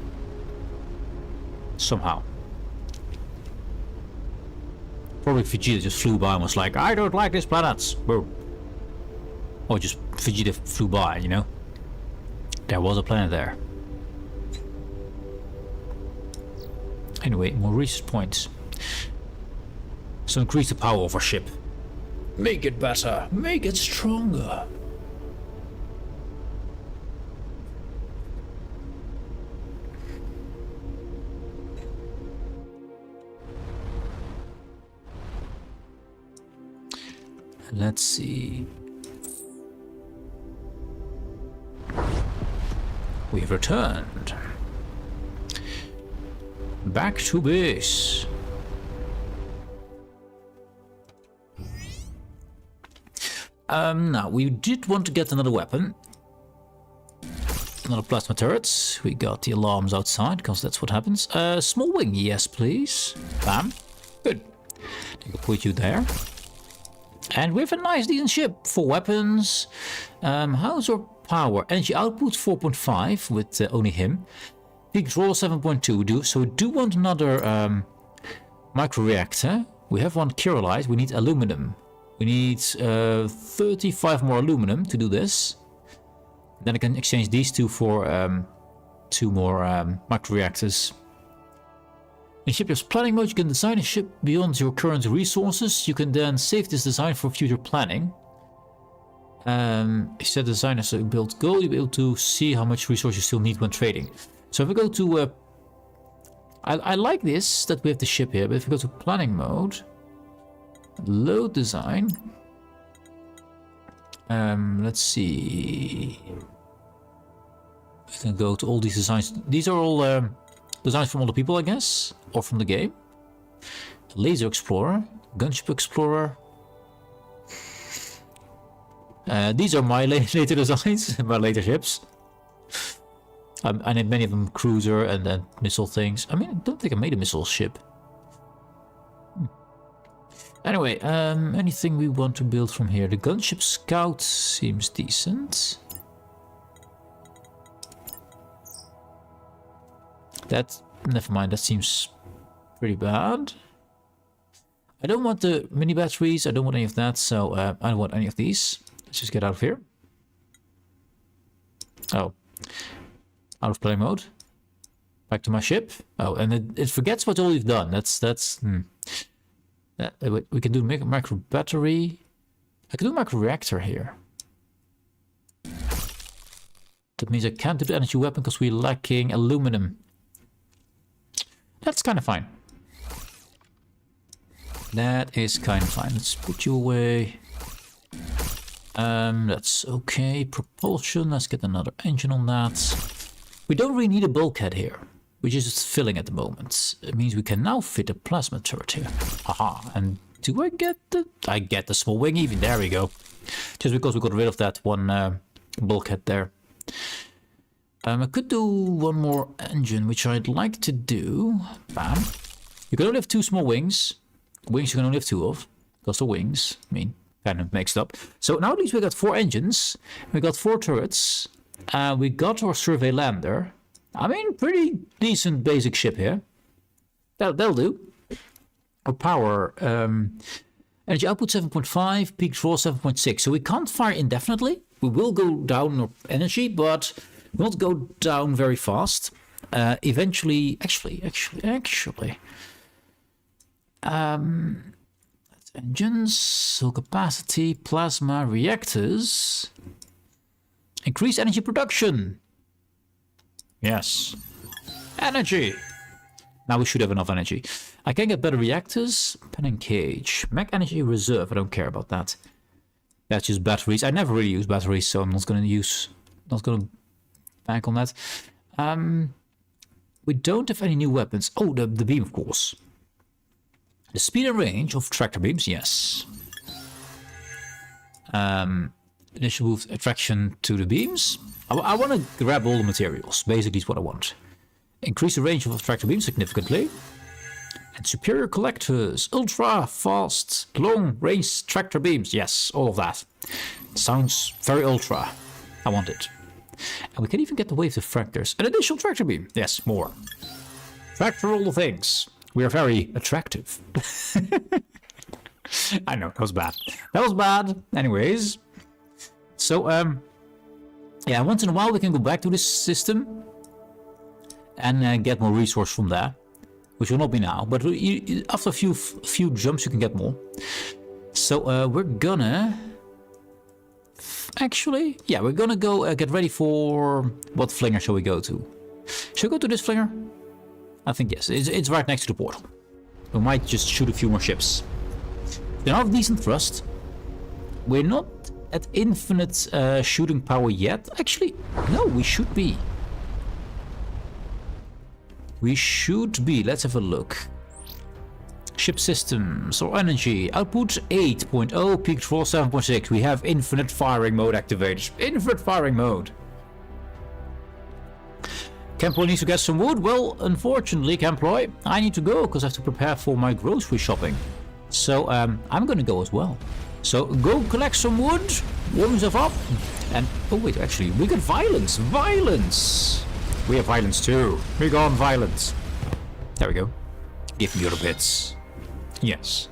Somehow. Probably Vegeta just flew by and was like, I don't like this planet. Boom. Or just Vegeta flew by, you know. There was a planet there. Anyway, more research points. So increase the power of our ship. Make it better. Make it stronger. Let's see. we've returned. Back to base. Now, we did want to get another weapon. Another plasma turret. We got the alarms outside, because that's what happens. Small wing, yes please. Bam. Good. I can put you there. And we have a nice decent ship. 4 weapons. How's our power? Energy output 4.5 with only him. Peak draw 7.2. So we do want another micro-reactor. We have one Kirillite. We need aluminum. We need 35 more aluminum to do this. Then I can exchange these two for 2 more micro-reactors. In shipyard's planning mode, you can design a ship beyond your current resources. You can then save this design for future planning. If you set the design as a build goal, you'll be able to see how much resource you still need when trading. So if we go to... I like this, that we have the ship here, but if we go to planning mode... Load design. Let's see. We can go to all these designs. These are all designs from other people, I guess, or from the game. Laser Explorer, Gunship Explorer. These are my later designs, my later ships. I need many of them cruiser and then missile things. I mean, I don't think I made a missile ship. Anyway, anything we want to build from here? The Gunship Scout seems decent. That, never mind, that seems pretty bad. I don't want the mini batteries, I don't want any of that, so I don't want any of these. Let's just get out of here. Oh. Out of play mode. Back to my ship. Oh, and it forgets what all you've done. We can do micro battery. I can do micro reactor here. That means I can't do the energy weapon because we're lacking aluminum. That's kind of fine. That is kind of fine. Let's put you away. That's okay. Propulsion. Let's get another engine on that. We don't really need a bulkhead here. We're just filling at the moment. It means we can now fit a plasma turret here. Haha. And do I get the... I get the small wing even. There we go. Just because we got rid of that one bulkhead there. I could do one more engine, which I'd like to do. Bam. You can only have 2 small wings. Wings you can only have 2 of. Because the wings, I mean, kind of mixed up. So now at least we got 4 engines. We got 4 turrets. We got our survey lander. I mean, pretty decent basic ship here. That'll do. Our power, energy output 7.5, peak draw 7.6. So we can't fire indefinitely. We will go down our energy, but we won't go down very fast. Eventually, actually. Engines, cell capacity, plasma, reactors. Increase energy production. Yes. Energy. Now we should have enough energy. I can get better reactors. Pen and cage. Mech energy reserve. I don't care about that. That's just batteries. I never really use batteries, so I'm not going to bank on that. We don't have any new weapons. Oh, the beam, of course. The speed and range of tractor beams, yes. Initial boost attraction to the beams. I want to grab all the materials. Basically, is what I want. Increase the range of tractor beams significantly. And superior collectors. Ultra fast, long range tractor beams. Yes, all of that. Sounds very ultra. I want it. And we can even get the wave diffractors. An additional tractor beam. Yes, more. Tractor all the things. We are very attractive. I know, that was bad. That was bad. Anyways. So, yeah, once in a while we can go back to this system. And get more resource from there. Which will not be now. But after a few jumps you can get more. So, we're gonna... Actually, yeah, we're gonna go get ready for... What flinger shall we go to? Shall we go to this flinger? I think yes, it's right next to the portal. We might just shoot a few more ships. We now have decent thrust. We're not at infinite shooting power yet. Actually, no, we should be. we should be. Let's have a look. Ship systems or energy. Output 8.0, peak draw 7.6. We have infinite firing mode activated. Infinite firing mode. Camploy needs to get some wood. Well, unfortunately, Camploy, I need to go because I have to prepare for my grocery shopping. So I'm gonna go as well. So go collect some wood, warm yourself up, and oh wait, actually we got violence. Violence. We have violence too. We got violence. There we go. Give me your bits. Yes.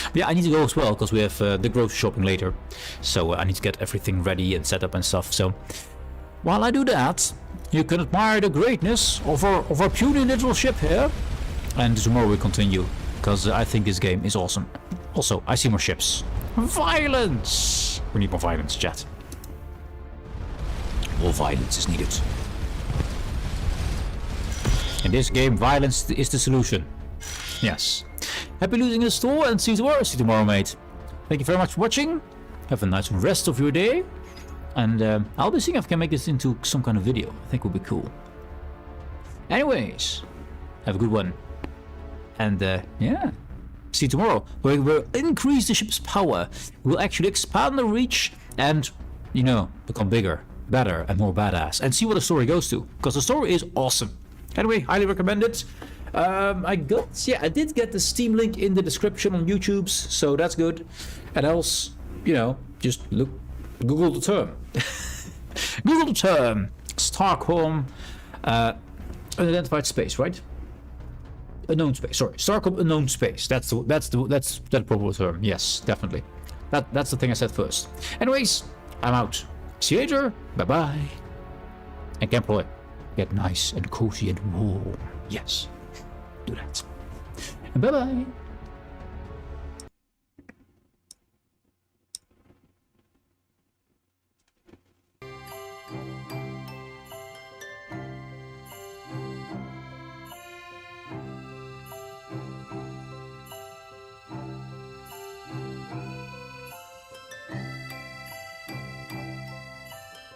But yeah, I need to go as well because we have the grocery shopping later. So I need to get everything ready and set up and stuff. So while I do that, you can admire the greatness of our puny little ship here. And tomorrow we continue because I think this game is awesome. Also, I see more ships. Violence! We need more violence, chat. More violence is needed. In this game, violence is the solution. Yes. Happy losing the store and see you tomorrow. See you tomorrow, mate. Thank you very much for watching. Have a nice rest of your day. And I'll be seeing if I can make this into some kind of video. I think it would be cool. Anyways, have a good one. And yeah, see you tomorrow. We'll increase the ship's power. We'll actually expand the reach and, you know, become bigger, better, and more badass. And see what the story goes to. Because the story is awesome. Anyway, highly recommend it. I did get the Steam link in the description on YouTube's, so that's good. And else, you know, just Google the term. Google the term. Starcom unidentified space, right? Unknown space. Sorry, Starcom unknown space. That's the proper term. Yes, definitely. That's the thing I said first. Anyways, I'm out. See you later. Bye bye. And Camploy, get nice and cozy and warm. Yes, do that. And bye bye.